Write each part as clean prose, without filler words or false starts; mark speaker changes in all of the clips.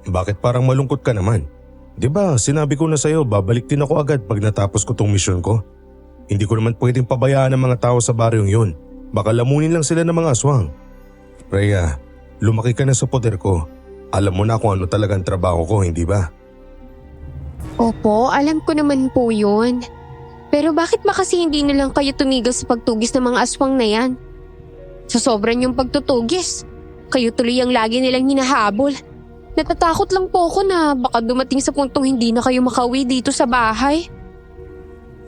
Speaker 1: Bakit parang malungkot ka naman? 'Di ba sinabi ko na sa'yo babalik din ako agad pag natapos ko tong misyon ko? Hindi ko naman pwedeng pabayaan ang mga tao sa baryong yun. Baka lamunin lang sila ng mga aswang. Rhea, lumaki ka na sa poder ko. Alam mo na kung ano talagang trabaho ko, hindi ba?
Speaker 2: Opo, alam ko naman po yun. Pero bakit ba kasi hindi na lang kayo tumigil sa pagtugis ng mga aswang na yan? Sa sobrang yung pagtutugis, kayo tuloy ang lagi nilang hinahabol. Natatakot lang po ako na baka dumating sa puntong hindi na kayo makauwi dito sa bahay.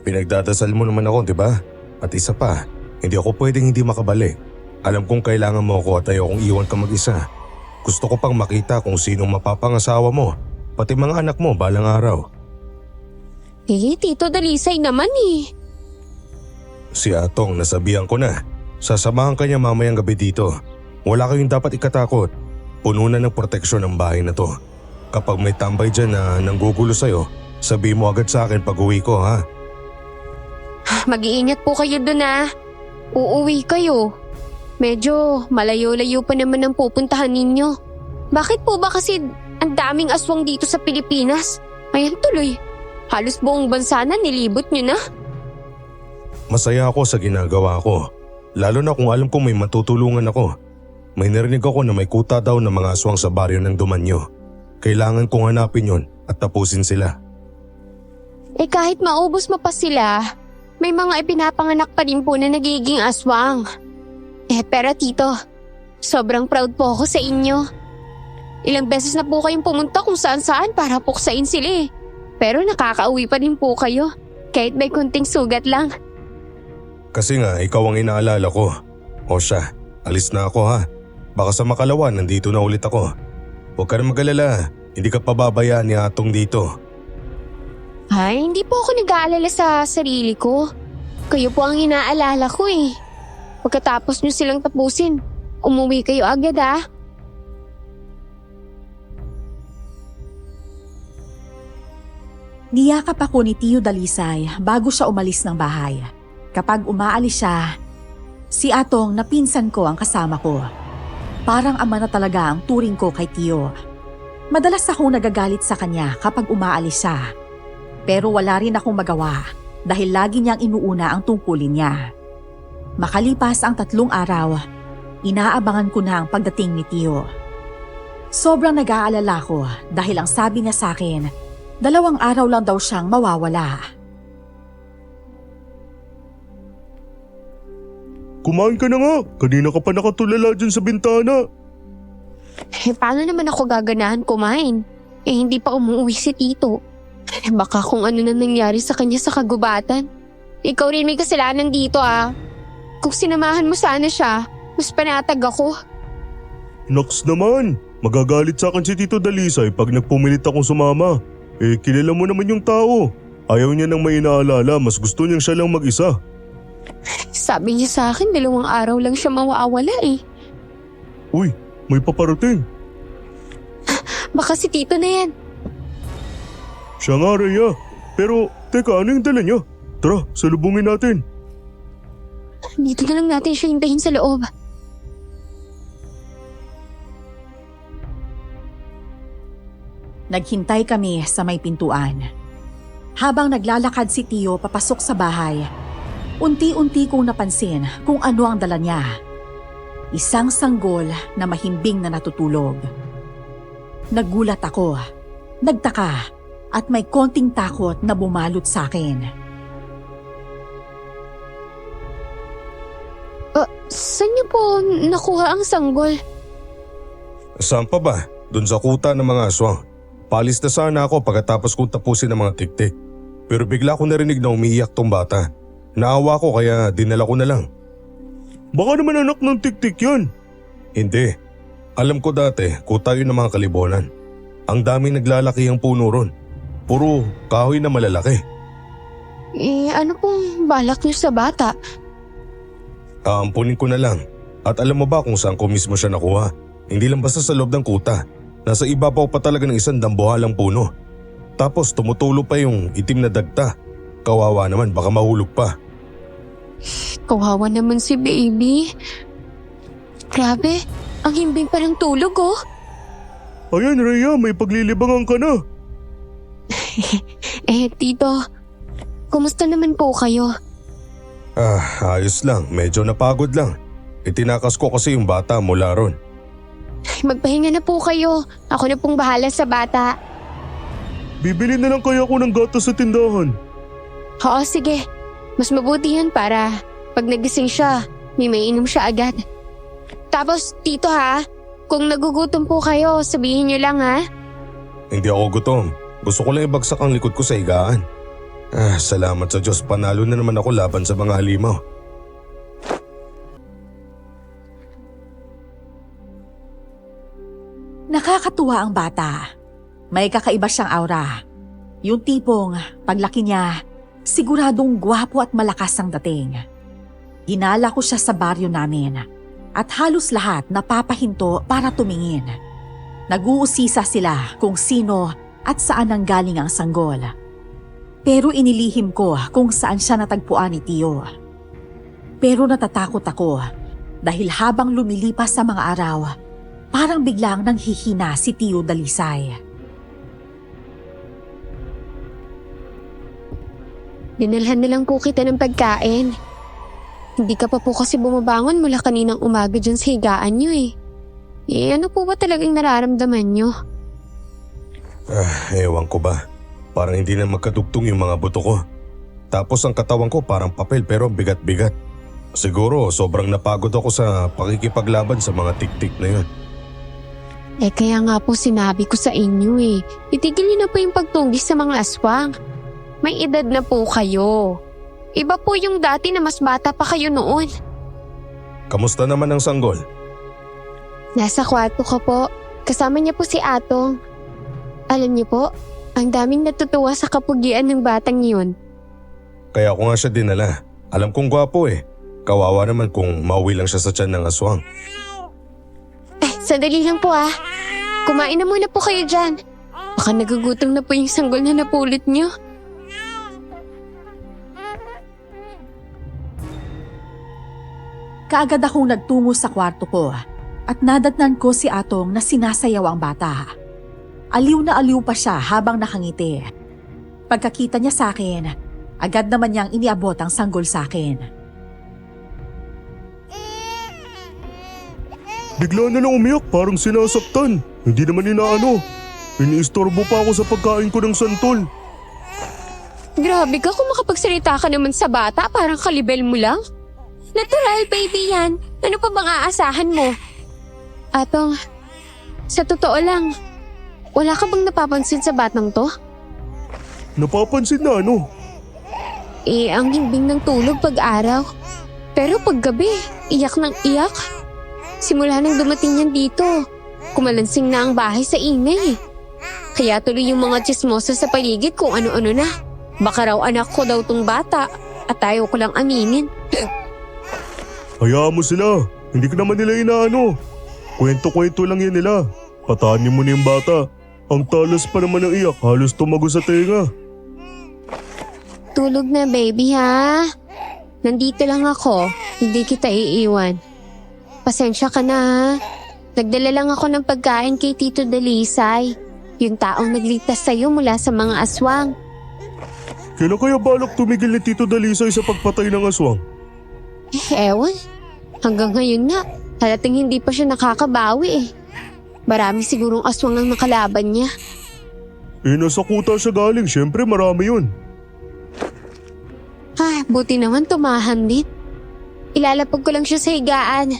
Speaker 1: Pinagdadasal mo naman ako, di ba? At isa pa, hindi ako pwedeng hindi makabalik. Alam kong kailangan mo ako at ayokong iwan ka mag-isa. Gusto ko pang makita kung sinong mapapangasawa mo, pati mga anak mo balang araw.
Speaker 2: Tito Dalisay naman eh.
Speaker 1: Si Atong nasabihan ko na. Sasamahan ka niya mamayang gabi dito. Wala kayong dapat ikatakot. Puno na ng proteksyon ang bahay na to. Kapag may tambay dyan na nanggugulo sa'yo, sabihin mo agad sa akin pag uwi ko, ha?
Speaker 2: Mag-iingat po kayo dun ah. Uuwi kayo. Medyo malayo-layo pa naman ang pupuntahan ninyo. Bakit po ba kasi ang daming aswang dito sa Pilipinas? Ayan tuloy. Halos buong bansa na nilibot nyo na.
Speaker 1: Masaya ako sa ginagawa ko. Lalo na kung alam kong may matutulungan ako. May narinig ako na may kuta daw ng mga aswang sa baryo ng Dumanyo. Kailangan kong hanapin yon at tapusin sila.
Speaker 2: Eh kahit maubos mo pa sila, may mga ipinapanganak pa rin po na nagiging aswang. Pero tito, sobrang proud po ako sa inyo. Ilang beses na po kayong pumunta kung saan-saan para puksain sila eh. Pero nakakauwi pa rin po kayo, kahit may kunting sugat lang.
Speaker 1: Kasi nga ikaw ang inaalala ko. O siya, alis na ako ha. Baka sa makalawa nandito na ulit ako. Huwag ka na mag-alala, hindi ka pababayaan ni Atong dito.
Speaker 2: Ay, hindi po ako nag-aalala sa sarili ko. Kayo po ang inaalala ko eh. Pagkatapos nyo silang tapusin, umuwi kayo agad ah.
Speaker 3: Niyakap ako ni Tio Dalisay bago siya umalis ng bahay. Kapag umaalis siya, si Atong na pinsan ko ang kasama ko. Parang ama na talaga ang turing ko kay Tio. Madalas akong nagagalit sa kanya kapag umaalis siya. Pero wala rin akong magawa dahil lagi niyang inuuna ang tungkulin niya. Makalipas ang 3 araw, inaabangan ko na ang pagdating ni Tio. Sobrang nag-aalala ko dahil ang sabi niya sa akin, 2 araw lang daw siyang mawawala.
Speaker 1: Kumain ka na nga, kanina ka pa nakatulala dyan sa bintana.
Speaker 2: Paano naman ako gaganahan kumain? Hindi pa umuwi si tito. Baka kung ano na nangyari sa kanya sa kagubatan. Ikaw rin may kasalanan dito ah. Kung sinamahan mo sana siya, mas panatag ako.
Speaker 1: Naks naman, magagalit sa akin si Tito Dalisay pag nagpumilit akong sumama. Kilala mo naman yung tao. Ayaw niya nang may inaalala, mas gusto niyang siya lang mag-isa.
Speaker 2: Sabi niya sa akin 2 araw lang siya mawawala eh.
Speaker 1: Uy, may paparating.
Speaker 2: Baka si tito na yan.
Speaker 1: Siya nga, Rhea. Pero, teka, ano yung dala niya? Tara, salubungin natin.
Speaker 2: Dito na lang natin siya hintayin sa loob.
Speaker 3: Naghintay kami sa may pintuan. Habang naglalakad si Tio papasok sa bahay, unti-unti kong napansin kung ano ang dala niya. Isang sanggol na mahimbing na natutulog. Nagulat ako, nagtaka, at may konting takot na bumalot sa akin.
Speaker 2: Saan niyo po nakuha ang sanggol?
Speaker 1: Saan pa ba? Doon sa kuta ng mga aswang. Palis na sana ako pagkatapos kong tapusin ang mga tiktik. Pero bigla ko narinig na umiiyak tong bata. Naawa ko kaya dinala ko na lang. Baka naman anak ng tiktik yan. Hindi. Alam ko dati, kuta yun ng mga kalibonan. Ang daming naglalaki ang puno ron. Puro kahoy na malalaki.
Speaker 2: Ano pong balak niyo sa bata?
Speaker 1: Aampunin ko na lang. At alam mo ba kung saan ko mismo siya nakuha? Hindi lang basta sa loob ng kuta. Nasa ibabaw pa talaga ng isang dambuhalang puno. Tapos tumutulo pa yung itim na dagta. Kawawa naman, baka mahulog pa.
Speaker 2: Kawawa naman si baby. Grabe, ang himbing pa ng tulog oh.
Speaker 1: Ayan Rhea, may paglilibangan ka na.
Speaker 2: Tito, kumusta naman po kayo?
Speaker 1: Ayos lang. Medyo napagod lang. Itinakas ko kasi yung bata mula ron.
Speaker 2: Magpahinga na po kayo. Ako na pong bahala sa bata.
Speaker 1: Bibili na lang kaya ako ng gatas sa tindahan.
Speaker 2: Oo, sige. Mas mabuti yan para pag nagising siya, may mainom siya agad. Tapos, Tito ha, kung nagugutom po kayo, sabihin niyo lang ha.
Speaker 1: Hindi ako gutom. Gusto ko lang ibagsak ang likod ko sa higaan. Salamat sa Diyos, panalo na naman ako laban sa mga halimaw.
Speaker 3: Nakakatuwa ang bata. May kakaiba siyang aura. Yung tipong paglaki niya, siguradong gwapo at malakas ang dating. Ginala ko siya sa baryo namin at halos lahat napapahinto para tumingin. Nag-uusisa sila kung sino at saan ang galing ang sanggol. Pero inilihim ko kung saan siya natagpuan ni Tio. Pero natatakot ako dahil habang lumilipas sa mga araw, parang biglang nanghihina si Tio Dalisay.
Speaker 2: Dinalhan na lang po kita ng pagkain. Hindi ka pa po kasi bumabangon mula kaninang umaga dyan sa higaan niyo eh. Ano po ba talagang nararamdaman niyo?
Speaker 1: Ewan ko ba. Parang hindi na magkadugtong yung mga buto ko. Tapos ang katawan ko parang papel pero bigat-bigat. Siguro sobrang napagod ako sa pakikipaglaban sa mga tik-tik na yun.
Speaker 2: Kaya nga po sinabi ko sa inyo eh. Itigil niyo na po yung pagtunggis sa mga aswang. May edad na po kayo. Iba po yung dati na mas bata pa kayo noon.
Speaker 1: Kamusta naman ang sanggol?
Speaker 2: Nasa kwarto ko po. Kasama niya po si Atong. Alam niyo po, ang daming natutuwa sa kapugian ng batang yun.
Speaker 1: Kaya ako nga siya dinala. Alam kong gwapo eh. Kawawa naman kung mauwi lang siya sa tiyan ng aswang.
Speaker 2: Sandali lang po ah. Kumain na muna po kayo dyan. Baka nagugutom na po yung sanggol na napulot niyo.
Speaker 3: Kaagad akong nagtungo sa kwarto ko at nadatnan ko si Atong na sinasayaw ang bata. Aliw na aliw pa siya habang nakangiti. Pagkakita niya sa akin, agad naman niyang iniabot ang sanggol sa akin.
Speaker 1: Bigla na lang umiyak, parang sinasaktan. Hindi naman inaano. Iniistorbo pa ako sa pagkain ko ng santol.
Speaker 2: Grabe ka kung makapagsalita ka naman sa bata, parang kalibel mo lang. Natural baby yan. Ano pa bang aasahan mo? Atong, sa totoo lang, wala ka bang napapansin sa batang to?
Speaker 1: Napapansin na ano?
Speaker 2: Ang himbing ng tulog pag-araw. Pero paggabi, iyak ng iyak. Simula nang dumating yan dito, kumalansing na ang bahay sa ingay. Kaya tuloy yung mga tsismoso sa paligid kung ano-ano na. Baka raw anak ko daw tong bata at ayaw ko lang aminin.
Speaker 1: Hayaan mo sila. Hindi ka naman nila inaano. Kwento-kwento lang yan nila. Patanin mo na yung bata. Ang talas pa naman ng iyak, halos tumago sa tenga.
Speaker 2: Tulog na baby ha. Nandito lang ako, hindi kita iiwan. Pasensya ka na ha. Nagdala lang ako ng pagkain kay Tito Dalisay. Yung taong nagligtas sa'yo mula sa mga aswang.
Speaker 1: Kailan kaya balak tumigil ni Tito Dalisay sa pagpatay ng aswang?
Speaker 2: Ewan. Hanggang ngayon nga, halating hindi pa siya nakakabawi eh. Marami sigurong aswang ang nakalaban niya.
Speaker 1: Nasa kuta siya galing, syempre marami yun.
Speaker 2: Buti naman tumahan din. Ilalapag ko lang siya sa higaan.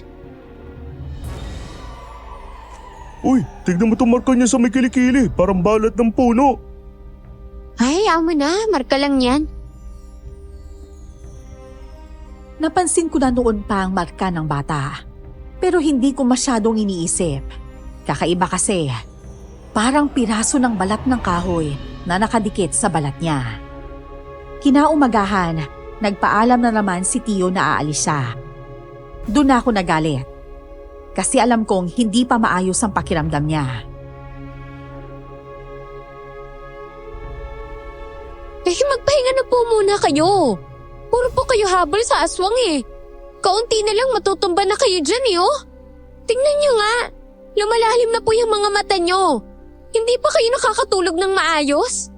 Speaker 1: Uy, tignan mo itong marka niya sa may kilikili, parang balat ng puno.
Speaker 2: Ay, amo na, marka lang yan.
Speaker 3: Napansin ko na noon pa ang marka ng bata. Pero hindi ko masyadong iniisip. Kakaiba kasi, parang piraso ng balat ng kahoy na nakadikit sa balat niya. Kinaumagahan, nagpaalam na naman si Tio na aalis siya. Doon ako nagalit. Kasi alam kong hindi pa maayos ang pakiramdam niya.
Speaker 2: Magpahinga na po muna kayo. Puro po kayo habol sa aswang eh. Kaunti na lang matutumba na kayo dyan eh oh. Tingnan nyo nga. Lumalalim na po yung mga mata nyo. Hindi pa kayo nakakatulog ng maayos?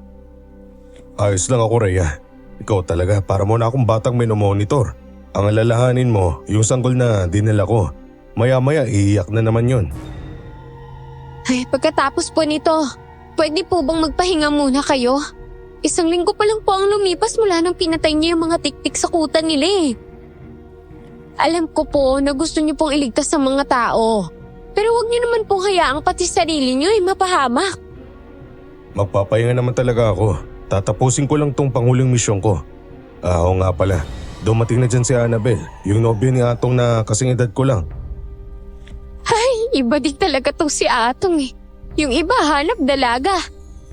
Speaker 1: Ayos lang ako, Rhea. Ikaw talaga, para mo na akong batang minomonitor. Ang alalahanin mo, yung sanggol na dinala ko. Maya-maya iiyak na naman yun.
Speaker 2: Ay, pagkatapos po nito, pwede po bang magpahinga muna kayo? 1 linggo pa lang po ang lumipas mula nang pinatay niyo yung mga tiktik sa kuta nila eh. Alam ko po na gusto niyo pong iligtas ang mga tao. Pero huwag niyo naman pong hayaang pati sarili niyo ay mapahamak.
Speaker 1: Magpapahinga naman talaga ako. Tatapusin ko lang tong panghuling misyon ko. Oo nga pala, dumating na dyan si Annabel, yung nobyo ni Atong na kasing edad ko lang.
Speaker 2: Ay, iba din talaga to si Atong eh. Yung iba hanap dalaga.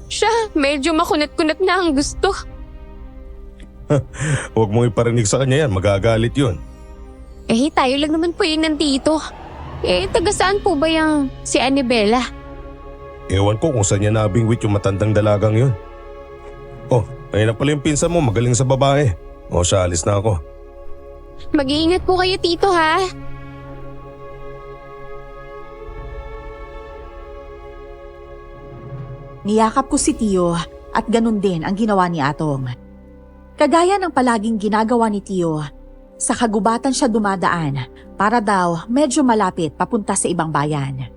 Speaker 2: Siya, medyo makunat-kunat na ang gusto.
Speaker 1: Huwag mong iparinig sa kanya yan, magagalit yun.
Speaker 2: Eh, tayo lang naman po yung nandito. Eh, taga saan po ba yung si Annabella?
Speaker 1: Ewan ko kung saan niya nabingwit yung matandang dalagang yun. Oh, ayun na pala yung pinsan mo, magaling sa babae. O siya, alis na ako.
Speaker 2: Mag-iingat po kayo, Tito, ha?
Speaker 3: Niyakap ko si Tio at ganun din ang ginawa ni Atong. Kagaya ng palaging ginagawa ni Tio, sa kagubatan siya dumadaan para daw medyo malapit papunta sa ibang bayan.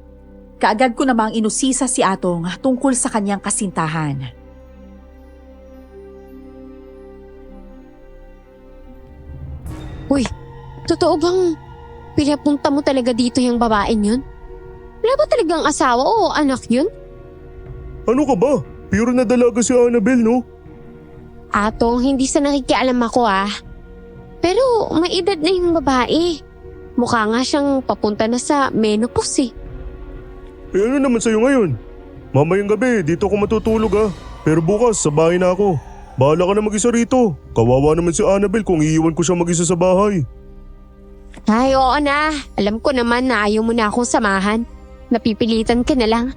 Speaker 3: Kaagad ko namang inusisa si Atong tungkol sa kanyang kasintahan.
Speaker 2: Uy, totoo bang pinapunta mo talaga dito yung babaeng yun? Wala ba talagang asawa o anak yun?
Speaker 1: Ano ka ba? Puro na dalaga si Annabel, no?
Speaker 2: Atong, hindi sa nakikialam ako Pero may edad na yung babae. Mukha nga siyang papunta na sa menopause eh.
Speaker 1: Eh ano naman sa'yo ngayon? Mamayang gabi, dito ako matutulog Pero bukas, sa bahay na ako. Bahala ka na mag-isa rito. Kawawa naman si Annabel kung iiwan ko siya mag-isa sa bahay.
Speaker 2: Ay, oo na. Alam ko naman na ayaw mo na akong samahan. Napipilitan ka na lang.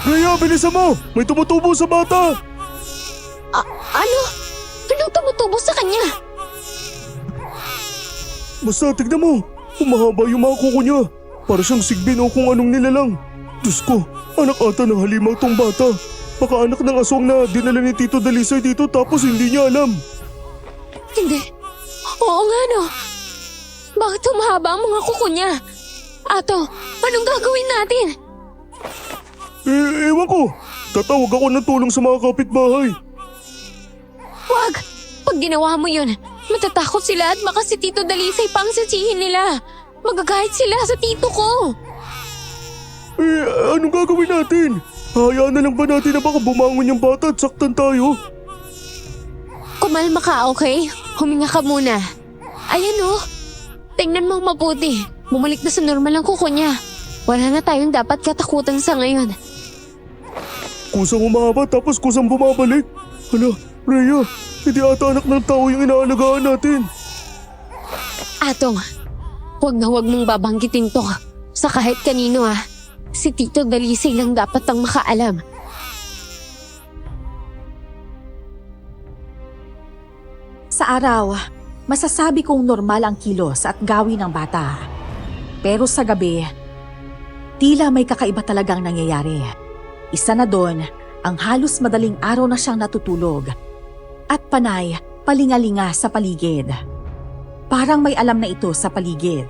Speaker 1: Rhea, bilisan mo! May tumutubo sa bata!
Speaker 2: Ano? Anong tumutubo sa kanya?
Speaker 1: Basta tignan mo, humahaba yung mga kuko niya. Para siyang sigbin o kung anong nilalang. Diyos ko, anak ata ng halimaw tong bata. Baka anak ng aswang na dinala ni Tito Dalisay dito tapos hindi niya alam.
Speaker 2: Hindi. Oo nga no. Bakit humahaba ang mga kuko niya? Ato, anong gagawin natin?
Speaker 1: Ewan ko. Tatawag ako ng tulong sa mga kapitbahay.
Speaker 2: Wag! Pag ginawa mo yun, matatakot sila at baka si Tito Dalisay pa ang satsihin nila. Magagahit sila sa tito ko.
Speaker 1: Anong gagawin natin? Hayaan na lang ba natin na baka bumangon yung bata at saktan tayo?
Speaker 2: Kumalma ka, okay? Huminga ka muna. Ayan oh. Tingnan mo mabuti. Bumalik na sa normal ang kuko niya. Wala na tayong dapat katakutan sa ngayon.
Speaker 1: Kusang umahaba tapos kusang bumabalik. Hala, Rhea, hindi ata anak ng tao yung inaalagaan natin.
Speaker 2: Atong, huwag mong babanggitin to sa kahit kanino Si Tito Dalisay lang dapat ang makaalam.
Speaker 3: Sa araw, masasabi kong normal ang kilos at gawin ng bata. Pero sa gabi, tila may kakaiba talagang nangyayari. Isa na doon, ang halos madaling araw na siyang natutulog. At panay, palingalinga sa paligid. Parang may alam na ito sa paligid.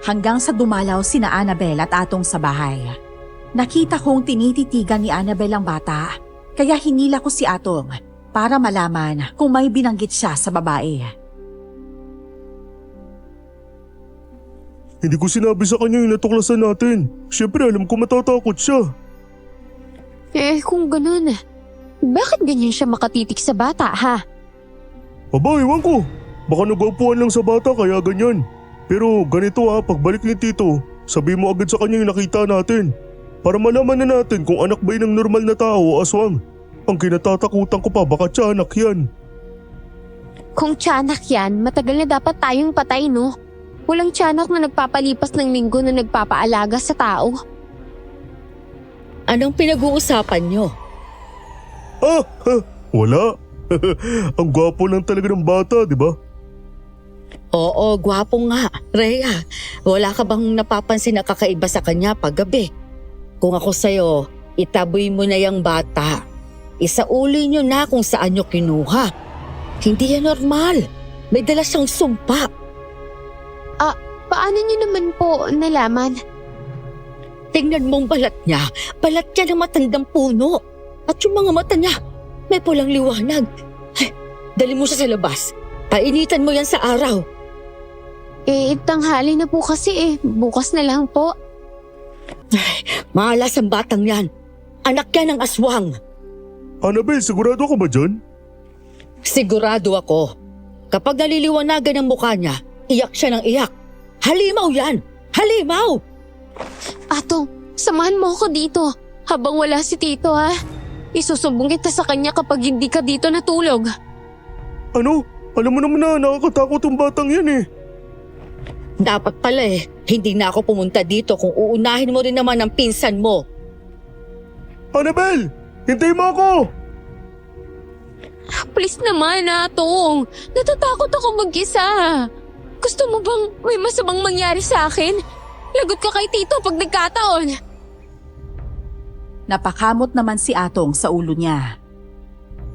Speaker 3: Hanggang sa dumalaw sina Annabel at Atong sa bahay. Nakita kong tinititigan ni Annabel ang bata, kaya hinila ko si Atong para malaman kung may binanggit siya sa babae.
Speaker 1: Hindi ko sinabi sa kanya yung natuklasan natin. Siyempre alam ko matatakot siya.
Speaker 2: Kung ganun, bakit ganyan siya makatitik sa bata, ha?
Speaker 1: Aba, ewan ko. Baka nagwaupuan lang sa bata kaya ganyan. Pero ganito pagbalik ni Tito, sabi mo agad sa kanya yung nakita natin. Para malaman na natin kung anak ba yun ng normal na tao o aswang. Ang kinatatakutan ko pa baka tiyanak yan.
Speaker 2: Kung tiyanak yan, matagal na dapat tayong patay, no? Walang tiyanak na nagpapalipas ng linggo na nagpapaalaga sa tao.
Speaker 4: Anong pinag-uusapan nyo?
Speaker 1: Wala. Ang gwapo lang talaga ng bata, di ba?
Speaker 4: Oo, gwapo nga. Rhea, wala ka bang napapansin na kakaiba sa kanya paggabi? Kung ako sa'yo, itaboy mo na yung bata. Isauli nyo na kung saan nyo kinuha. Hindi yan normal. May dala siyang sumpa.
Speaker 2: Paano niyo naman po nalaman?
Speaker 4: Tingnan mong balat niya. Balat niya ng matandang puno. At yung mga mata niya, may pulang liwanag. Ay, dali mo siya sa labas. Painitan mo yan sa araw.
Speaker 2: Tanghali na po kasi bukas na lang po.
Speaker 4: Malas ang batang yan. Anak yan ng aswang.
Speaker 1: Annabel, sigurado ka ba dyan?
Speaker 4: Sigurado ako. Kapag naliliwanagan ang mukha niya, iyak siya ng iyak. Halimaw yan! Halimaw!
Speaker 2: Atong, samahan mo ako dito habang wala si Tito ha. Isusumbong kita sa kanya kapag hindi ka dito natulog.
Speaker 1: Ano? Alam mo naman na nakakatakot ang batang yan eh.
Speaker 4: Dapat pala hindi na ako pumunta dito kung uunahin mo rin naman ang pinsan mo.
Speaker 1: Annabel! Hintay mo ako!
Speaker 2: Please naman, Atong. Natatakot ako mag-isa. Gusto mo bang may masamang mangyari sa akin? Lagot ka kay Tito pag nagkataon.
Speaker 3: Napakamot naman si Atong sa ulo niya.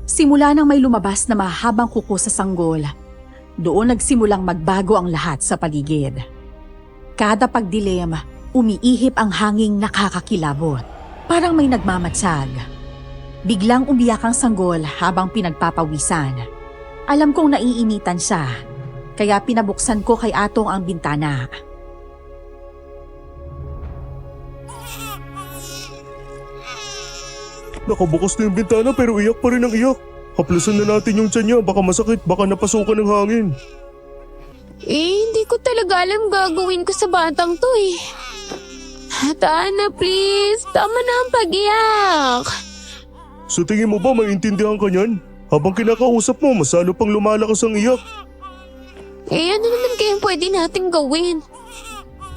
Speaker 3: Simula nang may lumabas na mahabang kuko sa sanggol, doon nagsimulang magbago ang lahat sa paligid. Kada pagdilim, umiihip ang hanging nakakakilabot. Parang may nagmamatsyag. Biglang umiyak ang sanggol habang pinagpapawisan. Alam kong naiinitan siya, kaya pinabuksan ko kay Atong ang bintana.
Speaker 1: Nakabukas na yung bintana pero iyak pa rin ang iyak. Haplasan na natin yung tiyan niya, baka masakit, baka napasukan ng hangin.
Speaker 2: Hindi ko talaga alam gagawin ko sa batang to Tana, please. Tama na ang pag-iyak.
Speaker 1: Sa tingin mo ba maintindihan ka niyan? Habang kinakausap mo, mas lalo pang lumalakas ang iyak.
Speaker 2: Ano naman kayang pwede nating gawin?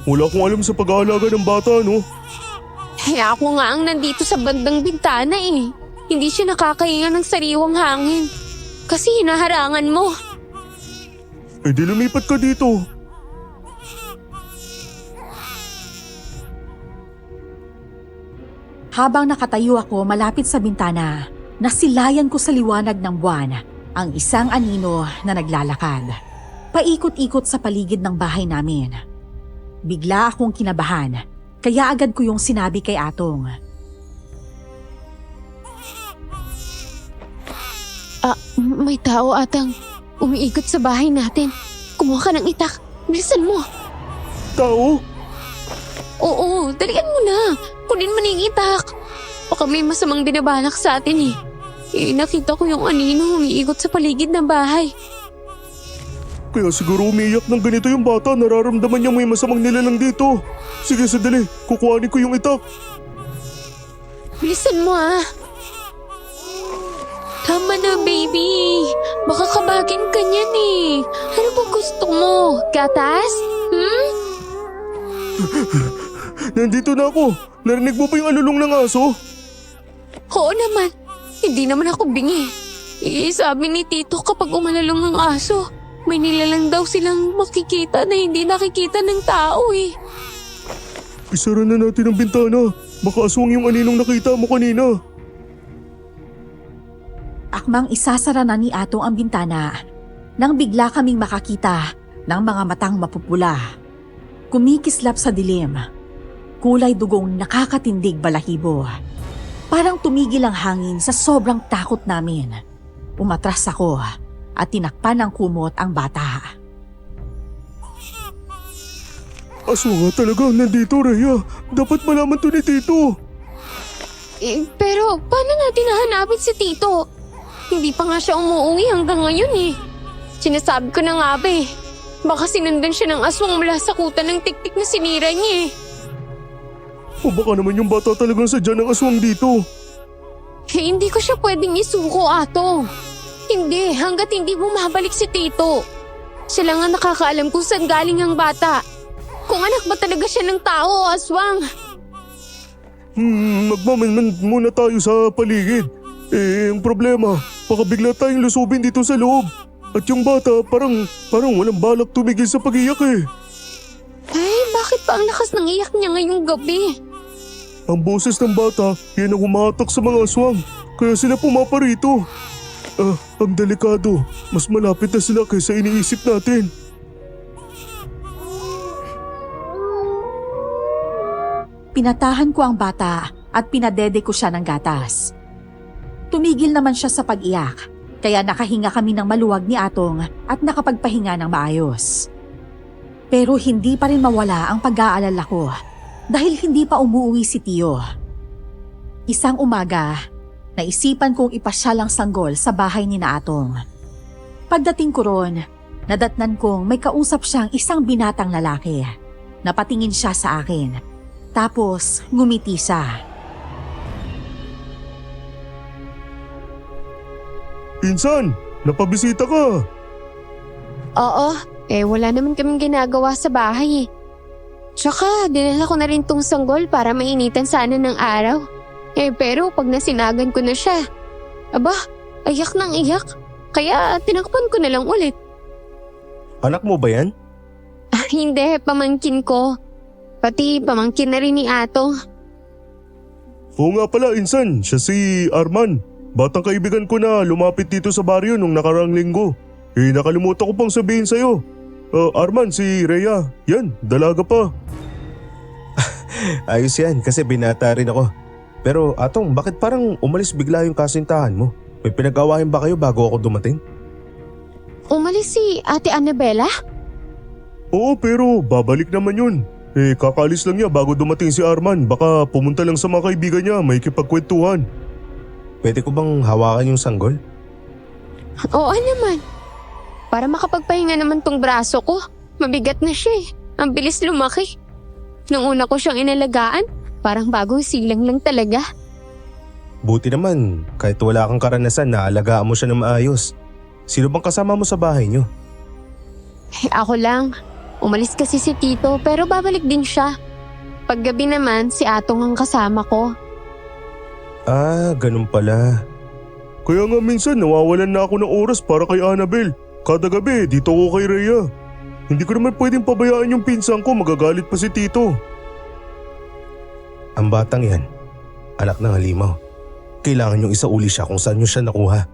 Speaker 1: Wala akong alam sa pag-aalaga ng bata, no?
Speaker 2: Ako nga ang nandito sa bandang bintana Hindi siya nakakahinga ng sariwang hangin. Kasi hinaharangan mo.
Speaker 1: Di lumipat ka dito.
Speaker 3: Habang nakatayo ako malapit sa bintana, nasilayan ko sa liwanag ng buwan ang isang anino na naglalakad. Paikot-ikot sa paligid ng bahay namin. Bigla akong kinabahan, kaya agad ko yung sinabi kay Atong.
Speaker 2: May tao atang umiikot sa bahay natin. Kumuha ka ng itak. Bilisan mo.
Speaker 1: Tao?
Speaker 2: Oo, dalian mo na. Kunin mo na yung itak. Baka may masamang binabalak sa atin nakita ko yung anino umiikot sa paligid ng bahay.
Speaker 1: Kaya siguro umiiyak ng ganito yung bata, nararamdaman niya may masamang nilalang dito. Sige, sadali, kukuhanin ko yung itak.
Speaker 2: Bilisan mo Tama na, baby. Baka kabagin ka niyan Ano ba gusto mo? Gatas?
Speaker 1: Nandito na ako. Narinig mo pa yung alulong ng aso?
Speaker 2: Oo naman. Hindi naman ako bingi. Sabi ni Tito kapag umalalong ang aso, may nilalang daw silang makikita na hindi nakikita ng tao
Speaker 1: Isara na natin ang bintana. Baka aswang yung aninong nakita mo kanina.
Speaker 3: Akmang isasara na ni Atong ang bintana nang bigla kaming makakita ng mga matang mapupula. Kumikislap sa dilim. Kulay dugong nakakatindig balahibo. Parang tumigil ang hangin sa sobrang takot namin. Umatras ako at tinakpan ng kumot ang bata.
Speaker 1: Aswang nga talaga nandito, Rhea. Dapat malaman to ni Tito.
Speaker 2: Pero paano natin hahanapin si Tito? Hindi pa nga siya umuwi hanggang ngayon Sinasabi ko na nga ba baka sinundan siya ng aswang mula sa kutan ng tiktik na sinira niya
Speaker 1: O baka naman yung bata talagang sadya ng aswang dito.
Speaker 2: Hindi ko siya pwedeng isuko, Atong. Hindi, hanggat hindi bumabalik si Tito. Siya lang ang nakakaalam kung saan galing ang bata. Kung anak ba talaga siya ng tao o aswang.
Speaker 1: Magmamanman muna tayo sa paligid. Ang problema, baka bigla tayong lusubin dito sa loob. At yung bata parang walang balak tumigil sa pag-iyak eh.
Speaker 2: Ay, bakit pa ang lakas ng iyak niya ngayong gabi?
Speaker 1: Ang boses ng bata, yan ang humahatak sa mga aswang. Kaya sila pumaparito. Ang delikado. Mas malapit na sila kaysa iniisip natin.
Speaker 3: Pinatahan ko ang bata at pinadede ko siya ng gatas. Tumigil naman siya sa pag-iyak, kaya nakahinga kami ng maluwag ni Atong at nakapagpahinga ng maayos. Pero hindi pa rin mawala ang pag-aalala ko dahil hindi pa umuwi si Tio. Isang umaga, naisipan kong ipasyal ang sanggol sa bahay ni na Atong. Pagdating ko ron, nadatnan kong may kausap siyang isang binatang lalaki. Napatingin siya sa akin. Tapos, ngumiti siya.
Speaker 1: Insan, napabisita ka.
Speaker 2: Oo, wala naman kaming ginagawa sa bahay eh. Tsaka, dinala ko na rin tong sanggol para mainitan sana ng araw. Pero pag nasinagan ko na siya, aba, ayak nang iyak. Kaya tinakpan ko na lang ulit.
Speaker 1: Anak mo ba yan?
Speaker 2: Hindi, pamangkin ko. Pati pamangkin na rin ni Atong.
Speaker 1: Oo nga pala, Insan. Siya si Arman. Batang kaibigan ko na lumapit dito sa baryo nung nakaraang linggo. Nakalimutan ko pang sabihin sa'yo. Arman, si Rhea. Yan, dalaga pa. Ayos yan, kasi binata rin ako. Pero Atong, bakit parang umalis bigla yung kasintahan mo? May pinag-awayan ba kayo bago ako dumating?
Speaker 2: Umalis si Ate Annabella?
Speaker 1: Oo, pero babalik naman yun. Kakaalis lang niya bago dumating si Arman. Baka pumunta lang sa mga kaibigan niya, may kipagkwentuhan. Pwede ko bang hawakan yung sanggol?
Speaker 2: Oo naman. Para makapagpahinga naman tong braso ko. Mabigat na siya eh. Ang bilis lumaki. Nung una ko siyang inalagaan, parang bagong silang lang talaga.
Speaker 1: Buti naman, kahit wala kang karanasan, naalagaan mo siya ng maayos. Sino bang kasama mo sa bahay niyo?
Speaker 2: Ako lang. Umalis kasi si Tito pero babalik din siya. Paggabi naman si Atong ang kasama ko.
Speaker 1: Ganun pala. Kaya nga minsan nawawalan na ako ng oras para kay Annabel. Kada gabi dito ako kay Rhea. Hindi ko naman pwedeng pabayaan yung pinsan ko, magagalit pa si Tito. Ang batang yan, anak ng halimaw. Kailangan niyong isauli siya kung saan niyo siya nakuha.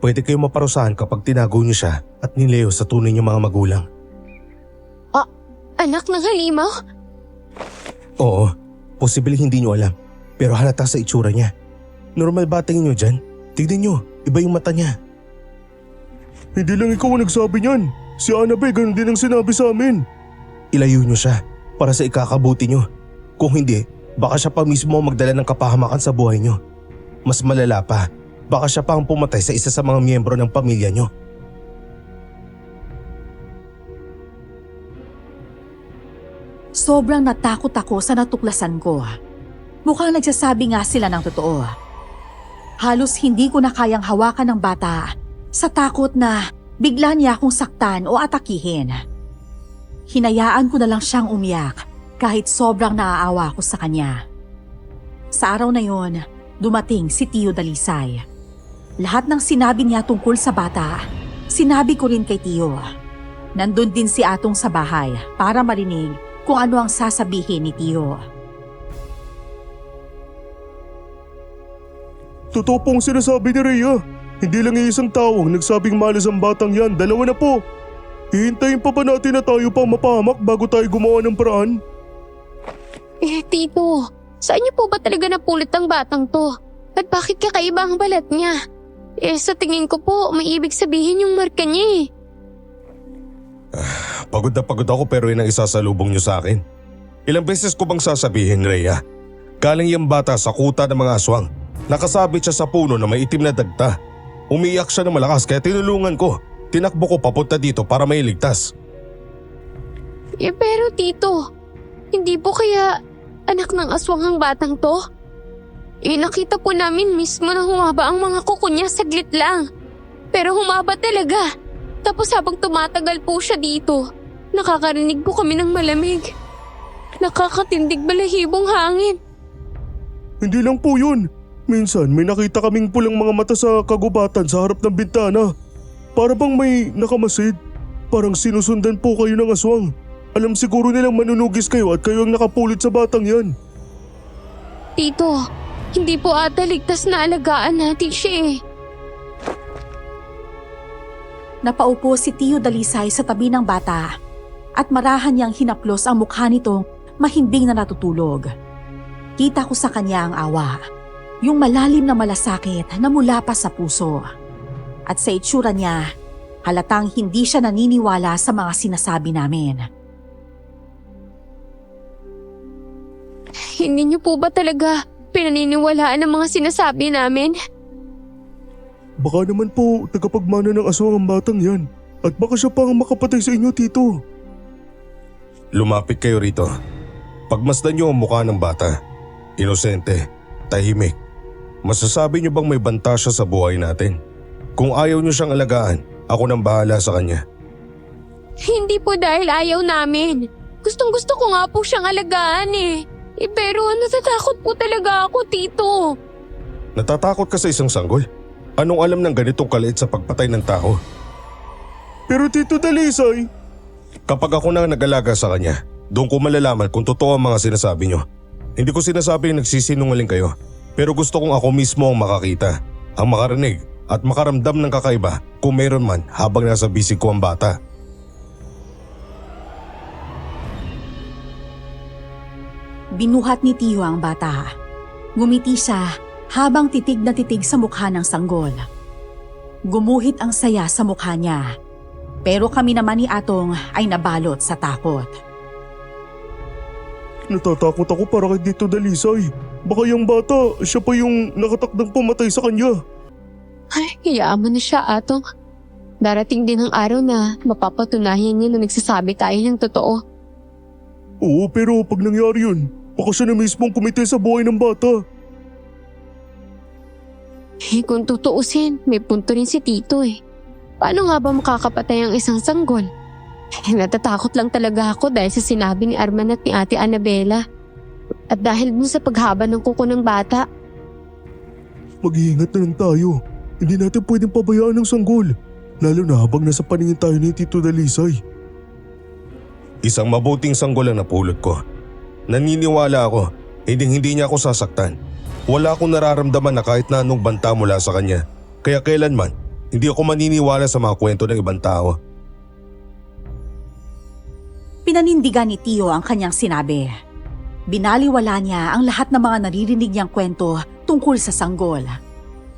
Speaker 1: Pwede kayong maparusahan kapag tinago niyo siya at nileyo sa tunay niyong mga magulang.
Speaker 2: Anak ng halimaw?
Speaker 1: Oo, posible hindi niyo alam. Pero halata sa itsura niya. Normal ba tingin niyo dyan? Tignan niyo, iba yung mata niya. Hindi lang ikaw ang nagsabi niyan. Si Annabelle ganun din ang sinabi sa amin. Ilayo niyo siya para sa ikakabuti niyo. Kung hindi, baka siya pa mismo magdala ng kapahamakan sa buhay niyo. Mas malala pa, baka siya pa ang pumatay sa isa sa mga miyembro ng pamilya niyo.
Speaker 3: Sobrang natakot ako sa natuklasan ko. Mukhang nagsasabi nga sila ng totoo. Halos hindi ko na kayang hawakan ng bata sa takot na bigla niya akong saktan o atakihin. Hinayaan ko na lang siyang umiyak kahit sobrang naaawa ko sa kanya. Sa araw na yon, dumating si Tio Dalisay. Lahat ng sinabi niya tungkol sa bata, sinabi ko rin kay Tio. Nandun din si Atong sa bahay para marinig kung ano ang sasabihin ni Tio.
Speaker 1: Totoo pong sinasabi ni Rhea. Hindi lang isang tao ang nagsabing malas ang batang yan, dalawa na po. Hihintayin pa ba natin na tayo pa mapahamak bago tayo gumawa ng paraan?
Speaker 2: Tito, saan niyo po ba talaga napulot ang batang to? At bakit kakaiba ang balat niya? Sa tingin ko po, may ibig sabihin yung marka niya eh.
Speaker 1: Pagod na pagod ako pero yun ang isasalubong niyo sa akin. Ilang beses ko bang sasabihin, Rhea? Galing yung bata sa kuta ng mga aswang. Nakasabit siya sa puno na may itim na dagta. Umiyak siya na malakas kaya tinulungan ko. Tinakbo ko papunta dito para mailigtas.
Speaker 2: Pero tito, hindi po kaya anak ng aswang ang batang to? Nakita po namin mismo na humaba ang mga kuko niya saglit lang. Pero humaba talaga. Tapos habang tumatagal po siya dito, nakakarinig po kami ng malamig. Nakakatindig balahibong hangin.
Speaker 1: Hindi lang po yun. Minsan may nakita kaming pulang mga mata sa kagubatan sa harap ng bintana. Para bang may nakamasid. Parang sinusundan po kayo ng aswang. Alam siguro nilang manunugis kayo at kayo ang nakapulot sa batang yan.
Speaker 2: Tito, hindi po ata ligtas na alagaan natin siya eh.
Speaker 3: Napaupo si Tio Dalisay sa tabi ng bata at marahan niyang hinaplos ang mukha nitong mahimbing na natutulog. Kita ko sa kanya ang awa, yung malalim na malasakit na mula pa sa puso. At sa itsura niya, halatang hindi siya naniniwala sa mga sinasabi namin.
Speaker 2: Hindi niyo po ba talaga pinaniniwalaan ang mga sinasabi namin?
Speaker 1: Baka naman po tagapagmana ng aswang ang batang yan. At baka siya pang makapatay sa inyo, Tito. Lumapit kayo rito. Pagmasdan niyo ang mukha ng bata. Inosente, tahimik. Masasabi niyo bang may banta siya sa buhay natin? Kung ayaw niyo siyang alagaan, ako nang bahala sa kanya.
Speaker 2: Hindi po dahil ayaw namin. Gustong gusto ko nga po siyang alagaan eh. Pero natatakot po talaga ako, Tito.
Speaker 1: Natatakot ka sa isang sanggol? Anong alam ng ganitong kaliit sa pagpatay ng tao? Pero Tito Dalisay… Kapag ako na nag-alaga sa kanya, doon ko malalaman kung totoo ang mga sinasabi niyo. Hindi ko sinasabing nagsisinungaling kayo, pero gusto kong ako mismo ang makakita, ang makarinig at makaramdam ng kakaiba kung meron man habang nasa bisig ko ang bata.
Speaker 3: Binuhat ni Tio ang bata. Ngumiti siya habang titig na titig sa mukha ng sanggol. Gumuhit ang saya sa mukha niya. Pero kami naman ni Atong ay nabalot sa takot.
Speaker 1: Natatakot ako para kay Tito Dalisay. Baka yung bata, siya pa yung nakatakdang pumatay sa kanya.
Speaker 2: Ay, hayaan mo na siya, Atong. Darating din ang araw na mapapatunayan niya na nagsasabi tayo ng totoo.
Speaker 1: Oo, pero pag nangyari yun, baka siya na mismo ang kumite sa buhay ng bata.
Speaker 2: Kung tutuusin, may punto rin si Tito eh. Paano nga ba makakapatay ang isang sanggol? Natatakot lang talaga ako dahil sa sinabi ni Arman at ni Ate Annabela. At dahil dun sa paghaba ng kuko ng bata.
Speaker 1: Mag-iingat na lang tayo. Hindi natin pwedeng pabayaan ng sanggol. Lalo na habang nasa paningin tayo ni Tito Dalisay. Isang mabuting sanggol ang napulot ko. Naniniwala ako, hindi niya ako sasaktan. Wala akong nararamdaman na kahit na anong banta mula sa kanya. Kaya kailanman, hindi ako maniniwala sa mga kwento ng ibang tao.
Speaker 3: Pinanindigan ni Tio ang kanyang sinabi. Binaliwala niya ang lahat ng mga naririnig niyang kwento tungkol sa sanggol.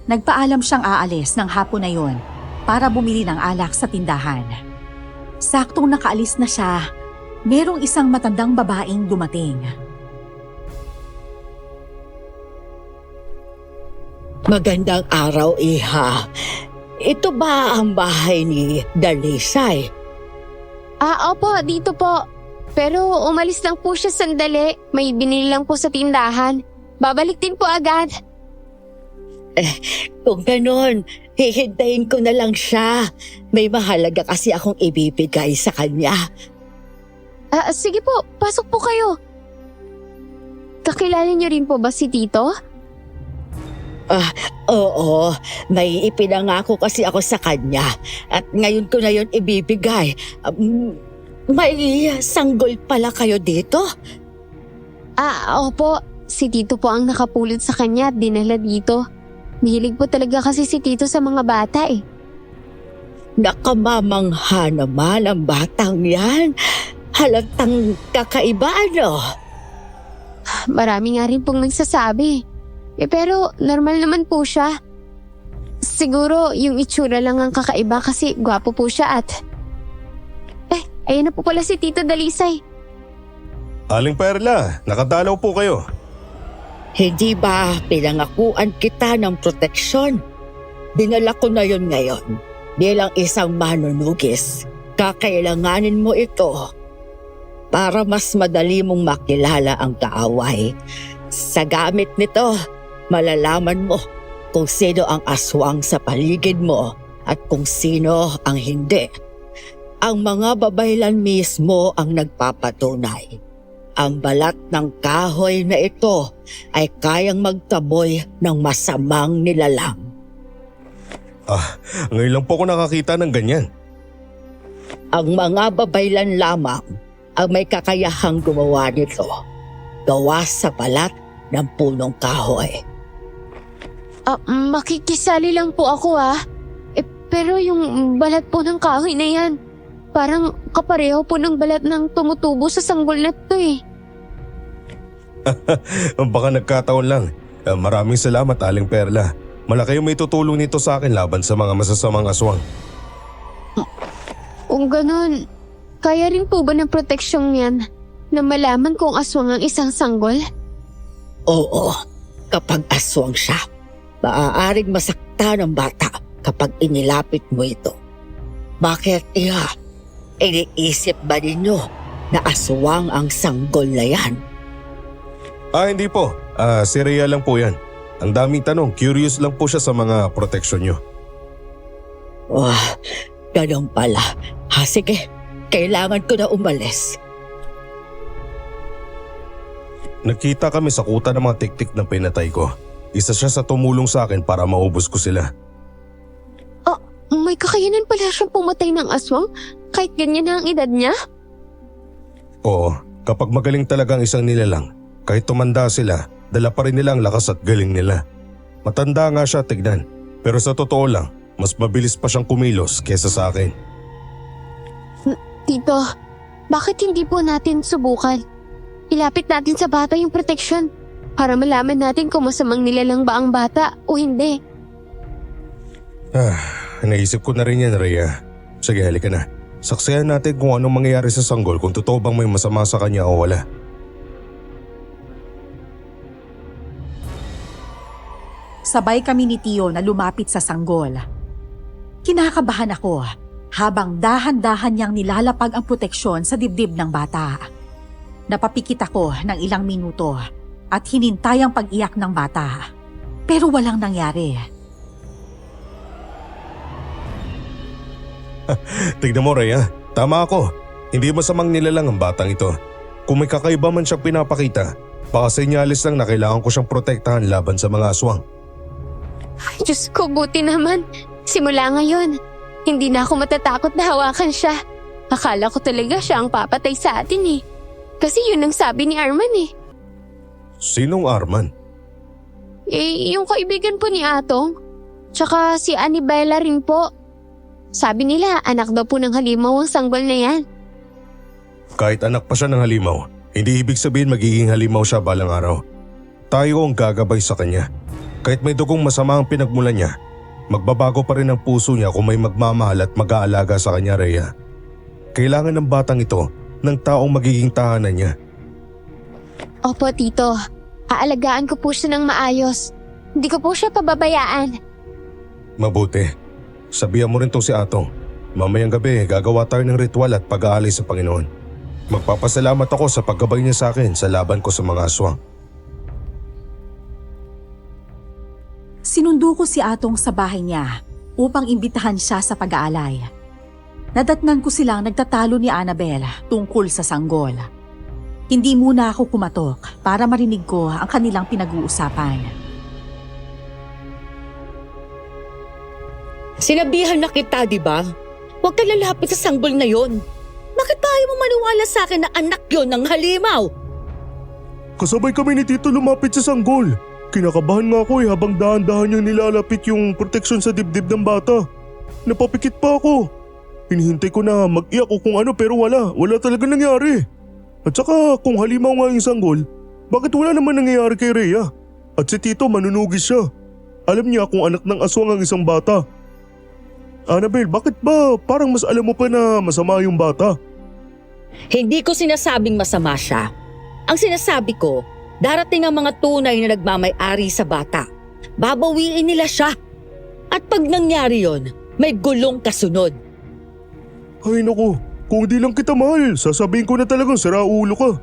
Speaker 3: Nagpaalam siyang aalis ng hapon na yon para bumili ng alak sa tindahan. Saktong nakaalis na siya, merong isang matandang babaeng dumating.
Speaker 4: Magandang araw, Iha. Ito ba ang bahay ni Dalisay?
Speaker 2: Opo, dito po. Pero umalis lang po siya sandali. May binili lang po sa tindahan. Babalik din po agad.
Speaker 4: Kung ganon, hihintayin ko na lang siya. May mahalaga kasi akong ibibigay sa kanya.
Speaker 2: Sige po, pasok po kayo. Kakilala niyo rin po ba si Tito?
Speaker 4: Oo, may ipinangako kasi ako sa kanya at ngayon ko na yon ibibigay. May sanggol pala kayo dito?
Speaker 2: Opo. Si Tito po ang nakapulot sa kanya at dinala dito. Mahilig po talaga kasi si Tito sa mga bata eh.
Speaker 4: Nakamamangha naman ang batang yan. Halatang kakaiba, ano?
Speaker 2: Marami nga rin pong nagsasabi. Pero normal naman po siya. Siguro yung itsura lang ang kakaiba kasi gwapo po siya at… ayun na po pala si Tito Dalisay.
Speaker 1: Aling Perla, nakadalaw po kayo.
Speaker 4: Hindi ba pinangakuan kita ng proteksyon? Dinala ko na yon ngayon. Bilang isang manunugis, kakailanganin mo ito para mas madali mong makilala ang kaaway. Sa gamit nito, malalaman mo kung sino ang aswang sa paligid mo at kung sino ang hindi. Ang mga babaylan mismo ang nagpapatunay. Ang balat ng kahoy na ito ay kayang magtaboy ng masamang nilalang.
Speaker 1: Ngayon lang po ako nakakita ng ganyan.
Speaker 4: Ang mga babaylan lamang ang may kakayahang gumawa nito. Gawa sa balat ng punong kahoy.
Speaker 2: Makikisali lang po ako pero yung balat po ng kahoy na yan, parang kapareho po ng balat ng tumutubo sa sanggol na to eh.
Speaker 1: Baka nagkataon lang. Maraming salamat, Aling Perla. Malaki yung may tutulong nito sa akin laban sa mga masasamang aswang.
Speaker 2: Kung ganun, kaya rin po ba ng proteksyong yan na malaman kung aswang ang isang sanggol?
Speaker 4: Oo, kapag aswang siya, maaaring masakta ng bata kapag inilapit mo ito. Bakit iniisip ba ninyo na aswang ang sanggol na yan?
Speaker 1: Hindi po. Si Rhea lang po yan. Ang daming tanong, curious lang po siya sa mga proteksyon nyo.
Speaker 4: Ganun pala. Sige, kailangan ko na umalis.
Speaker 1: Nagkita kami sa kuta ng mga tiktik na pinatay ko. Isa siya sa tumulong sa akin para maubos ko sila.
Speaker 2: May kakayanan pala siyang pumatay ng aswang kahit ganyan na ang edad niya?
Speaker 1: Oo, kapag magaling talaga ang isang nilalang, kahit tumanda sila, dala pa rin nila ang lakas at galing nila. Matanda nga siya tignan, pero sa totoo lang, mas mabilis pa siyang kumilos kesa sa akin.
Speaker 2: Tito, bakit hindi po natin subukan? Ilapit natin sa bata yung proteksyon para malaman natin kung masamang nilalang ba ang bata o hindi.
Speaker 1: Naisip ko na rin yan, Rhea. Sige, halika na. Saksihan natin kung anong mangyayari sa sanggol, kung totoo bang may masama sa kanya o wala.
Speaker 3: Sabay kami ni Tio na lumapit sa sanggol. Kinakabahan ako habang dahan-dahan niyang nilalapag ang proteksyon sa dibdib ng bata. Napapikit ako ng ilang minuto at hinintay ang pag-iyak ng bata. Pero walang nangyari.
Speaker 1: Tignan mo, Rhea. Tama ako. Hindi masamang nilalang ang batang ito. Kung may kakaiba man siyang pinapakita, baka senyalis lang na kailangan ko siyang protektahan laban sa mga aswang.
Speaker 2: Ay, Diyos ko, buti naman. Simula ngayon, hindi na ako matatakot na hawakan siya. Akala ko talaga siya ang papatay sa atin eh. Kasi yun ang sabi ni Arman eh.
Speaker 1: Sinong Arman?
Speaker 2: Yung kaibigan po ni Atong. Tsaka si Annabella rin po. Sabi nila, anak daw po ng halimaw ang sanggol na yan.
Speaker 1: Kahit anak pa siya ng halimaw, hindi ibig sabihin magiging halimaw siya balang araw. Tayo ang gagabay sa kanya. Kahit may dugong masama ang pinagmulan niya, magbabago pa rin ang puso niya kung may magmamahal at mag-aalaga sa kanya, Rhea. Kailangan ng batang ito ng taong magiging tahanan niya.
Speaker 2: Opo, Tito. Aalagaan ko po siya ng maayos. Hindi ko po siya pababayaan.
Speaker 1: Mabuti. Sabihan mo rin to si Atong. Mamayang gabi, gagawa tayo ng ritual at pag-aalay sa Panginoon. Magpapasalamat ako sa paggabay niya sa akin sa laban ko sa mga aswang.
Speaker 3: Sinundo ko si Atong sa bahay niya upang imbitahan siya sa pag-aalay. Nadatnan ko silang nagtatalo ni Annabel tungkol sa sanggol. Hindi muna ako kumatok para marinig ko ang kanilang pinag-uusapan.
Speaker 4: Sinabihan na kita, di ba? Huwag ka lalapit sa sanggol na yon. Bakit pa ayaw mo maniwala sa akin na anak yon ng halimaw?
Speaker 1: Kasabay kami ni Tito lumapit sa sanggol. Kinakabahan nga ako habang dahan-dahan niyang nilalapit yung proteksyon sa dibdib ng bata. Napapikit pa ako. Hinihintay ko na mag-iyak o kung ano pero wala talaga nangyari. At saka kung halimaw nga yung sanggol, bakit wala naman nangyayari kay Rhea? At si Tito manunugis siya. Alam niya kung anak ng aswang ang isang bata. Annabel, bakit ba parang mas alam mo pa na masama yung bata?
Speaker 4: Hindi ko sinasabing masama siya. Ang sinasabi ko, darating ang mga tunay na nagmamay-ari sa bata. Babawiin nila siya. At pag nangyari yon, may gulong kasunod.
Speaker 1: Ay naku, kung di lang kita mahal, sasabihin ko na talagang siraulo ka.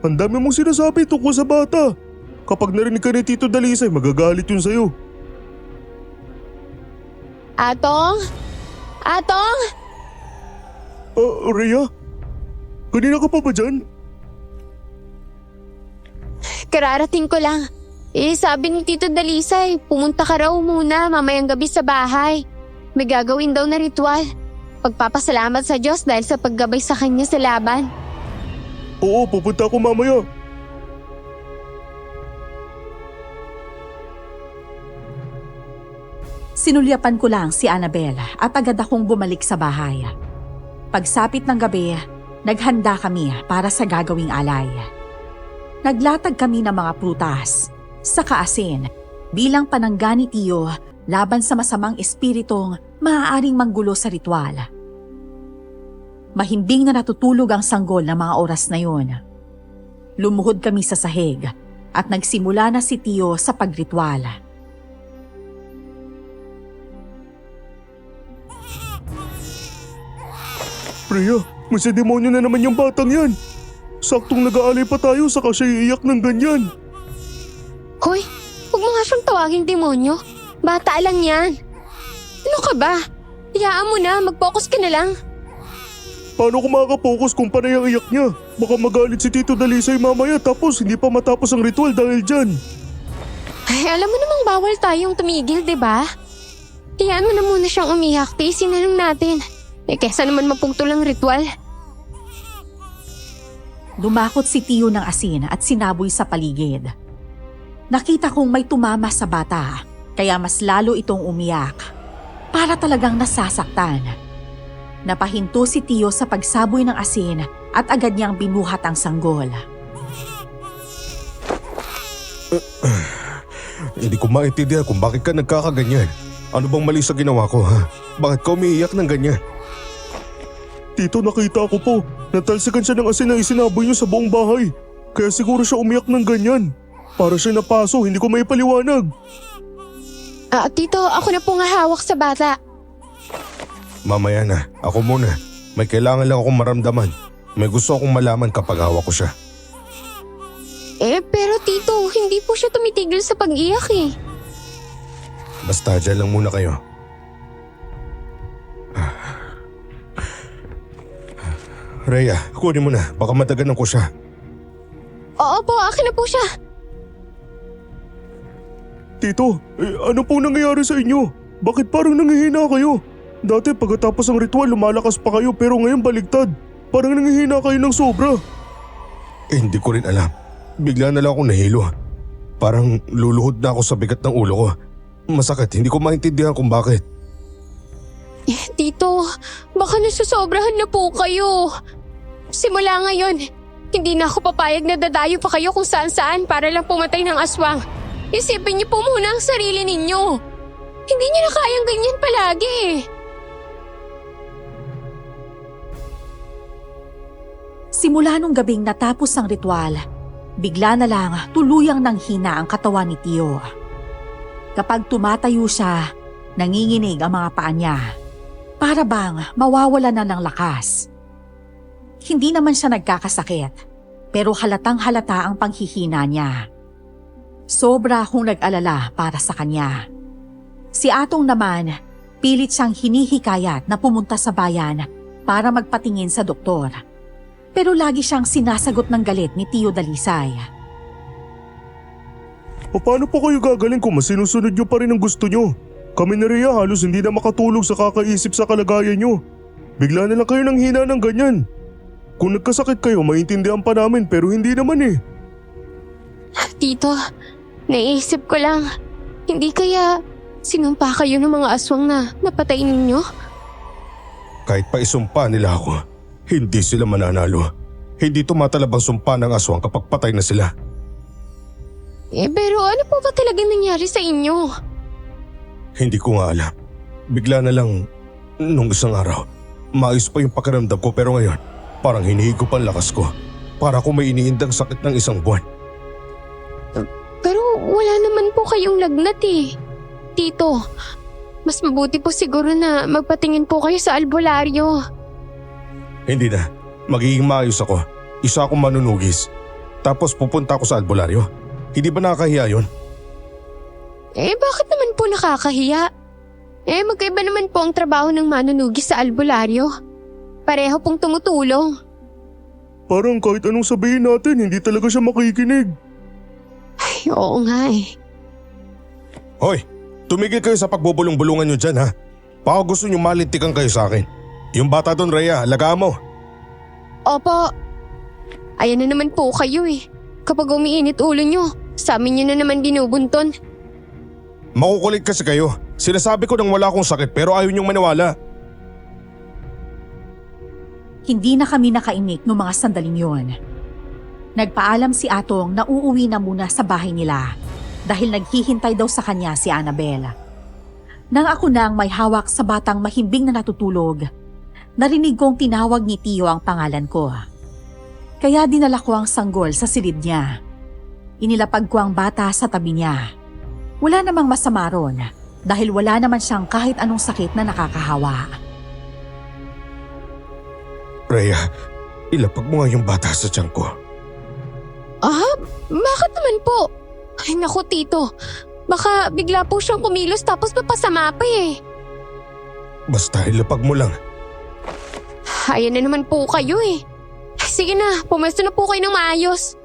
Speaker 1: Ang dami mong sinasabi tungkol sa bata. Kapag narinig ka ni Tito Dalisay, magagalit yun sa'yo.
Speaker 2: Atong? Atong?
Speaker 1: Rhea? Kanina ka pa ba dyan?
Speaker 2: Kararating ko lang. Sabi ni Tito Dalisay, pumunta ka raw muna mamayang gabi sa bahay. may gagawin daw na ritual. Pagpapasalamat sa Diyos dahil sa paggabay sa kanya sa laban.
Speaker 1: Oo, pupunta ako mamaya.
Speaker 3: Sinulyapan ko lang si Annabel at agad akong bumalik sa bahay. Pagsapit ng gabi, naghanda kami para sa gagawing alay. Naglatag kami ng mga prutas, saka asin, bilang panangga ni Tio laban sa masamang espiritong maaaring manggulo sa ritual. Mahimbing na natutulog ang sanggol ng mga oras na yun. Lumuhod kami sa sahig at nagsimula na si Tio sa pagritual.
Speaker 1: Rhea, may sa demonyo na naman yung batang yan. Saktong nag-aalay pa tayo saka siya iiyak ng ganyan.
Speaker 2: Hoy, huwag mo nga siyang tawaging demonyo. Bata lang yan. Ano ka ba? Hayaan mo na, mag-focus ka na lang.
Speaker 1: Paano ko makakapokus kung panay ang iyak niya? Baka magalit si Tito Dalisay mamaya tapos hindi pa matapos ang ritual dahil dyan.
Speaker 2: Ay, alam mo namang bawal tayong tumigil, di ba? Hayaan mo na muna siyang umiyak, tiisin na lang natin. Kesa naman mapugtol ang ritual.
Speaker 3: Dumakot si Tio ng asin at sinaboy sa paligid. Nakita kong may tumama sa bata, kaya mas lalo itong umiyak. Para talagang nasasaktan. Napahinto si Tio sa pagsaboy ng asin at agad niyang binuhat ang sanggol.
Speaker 1: Hindi ko maintindihan kung bakit ka nagkakaganyan. Ano bang mali sa ginawa ko, ha? Bakit ka umiiyak ng ganyan? Tito, nakita ko po. Natalsikan siya ng asin na isinaboy niyo sa buong bahay. Kaya siguro siya umiyak ng ganyan. Para siya napaso, hindi ko may paliwanag.
Speaker 2: Tito, ako na po nga hawak sa bata.
Speaker 1: Mamaya na, ako muna. May kailangan lang akong maramdaman. May gusto akong malaman kapag hawak ko siya.
Speaker 2: Pero Tito, hindi po siya tumitigil sa pag-iyak eh.
Speaker 1: Basta dyan lang muna kayo. Rhea, kunin mo na. Baka mataganan ko siya.
Speaker 2: Oo po, akin na po siya.
Speaker 1: Tito, ano pong nangyayari sa inyo? Bakit parang nangihina kayo? Dati pagkatapos ng ritual lumalakas pa kayo pero ngayon baligtad. Parang nangihina kayo ng sobra. Hindi ko rin alam. Bigla na lang akong nahilo. Parang luluhod na ako sa bigat ng ulo ko. Masakit, hindi ko maintindihan kung bakit.
Speaker 2: Tito, baka nasusobrahan na po kayo. Simula ngayon, hindi na ako papayag na dadayo pa kayo kung saan-saan para lang pumatay ng aswang. Isipin niyo po muna ang sarili ninyo. Hindi niyo na kayang ganyan palagi.
Speaker 3: Simula nung gabing natapos ang ritual, bigla na lang tuluyang nanghina ang katawan ni Tio. Kapag tumatayo siya, nanginginig ang mga paa niya. Para bang mawawala na ng lakas. Hindi naman siya nagkakasakit, pero halatang halata ang panghihina niya. Sobra akong nag-alala para sa kanya. Si Atong naman, pilit siyang hinihikayat na pumunta sa bayan para magpatingin sa doktor. Pero lagi siyang sinasagot ng galit ni Tio Dalisay.
Speaker 1: Paano po kayo gagaling kung masinusunod nyo pa rin ang gusto nyo? Kami na Rhea halos hindi na makatulog sa kakaisip sa kalagayan nyo. Bigla na lang kayo nang hina ng ganyan. Kung nagkasakit kayo, maintindihan pa namin pero hindi naman eh.
Speaker 2: Tito, naisip ko lang, hindi kaya sinumpa kayo ng mga aswang na napatay ninyo?
Speaker 1: Kahit pa isumpa nila ako, hindi sila mananalo. Hindi tumatalab ang sumpa ng aswang kapag patay na sila.
Speaker 2: Pero ano po ba talaga nangyari sa inyo?
Speaker 1: Hindi ko nga alam. Bigla na lang, nung isang araw, maayos pa yung pakiramdam ko pero ngayon, parang hinihigo pa ang lakas ko. Para kung may iniindang sakit ng isang buwan.
Speaker 2: Pero wala naman po kayong lagnat eh. Tito, mas mabuti po siguro na magpatingin po kayo sa albularyo.
Speaker 1: Hindi na. Magiging maayos ako. Isa akong manunugis. Tapos pupunta ako sa albularyo. Hindi ba nakakahiya yun?
Speaker 2: Bakit naman po nakakahiya? Magkaiba naman po ang trabaho ng manunugis sa albularyo. Pareho pong tumutulong.
Speaker 1: Parang kahit anong sabihin natin, hindi talaga siya makikinig.
Speaker 2: Ay, oo nga eh.
Speaker 1: Hoy, tumigil kayo sa pagbubulong-bulungan nyo dyan ha. Baka gusto niyo malintikan kayo sa akin. Yung bata doon, Rhea, alagaan mo.
Speaker 2: Opo. Ayan na naman po kayo eh. Kapag umiinit ulo nyo, sa amin nyo na naman binubunton.
Speaker 1: Makukulit kasi kayo. Sinasabi ko nang wala akong sakit pero ayaw niyong maniwala.
Speaker 3: Hindi na kami nakaimik noong mga sandaling yon. Nagpaalam si Atong na uuwi na muna sa bahay nila dahil naghihintay daw sa kanya si Annabel. Nang ako nang may hawak sa batang mahimbing na natutulog, narinig kong tinawag ni Tio ang pangalan ko. Kaya dinala ko ang sanggol sa silid niya. Inilapag ko ang bata sa tabi niya. Wala namang masama ron dahil wala naman siyang kahit anong sakit na nakakahawa.
Speaker 1: Rhea, ilapag mo nga yung bata sa tiyan ko.
Speaker 2: Ah, bakit naman po? Ay naku tito, baka bigla po siyang kumilos tapos mapasama pa eh.
Speaker 1: Basta ilapag mo lang.
Speaker 2: Ayan na naman po kayo eh. Sige na, pumesto na po kayo ng maayos.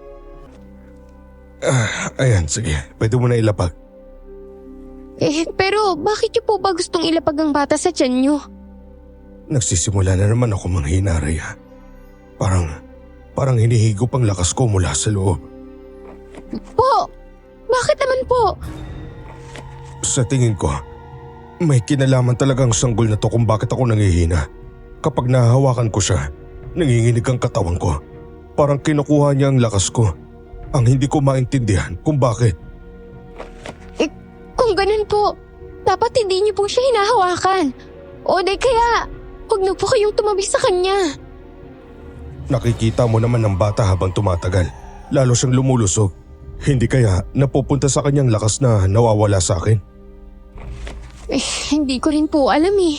Speaker 1: Ayan, sige. Pwede mo na ilapag.
Speaker 2: Pero bakit niyo po ba gustong ilapag ang bata sa tiyan niyo?
Speaker 1: Nagsisimula na naman ako manghina, Rhea. Parang hinihigop ang lakas ko mula sa loob.
Speaker 2: Po, bakit naman po?
Speaker 1: Sa tingin ko, may kinalaman talagang sanggol na to kung bakit ako nangihina. Kapag nahahawakan ko siya, nanginginig ang katawan ko. Parang kinukuha niya ang lakas ko. Ang hindi ko maintindihan kung bakit.
Speaker 2: Kung ganun po, dapat hindi niyo po siya hinahawakan. O di kaya, huwag na po kayong tumabi sa kanya.
Speaker 1: Nakikita mo naman ng bata habang tumatagal. Lalo siyang lumulusog. Hindi kaya napupunta sa kanyang lakas na nawawala sa akin?
Speaker 2: Hindi ko rin po alam eh.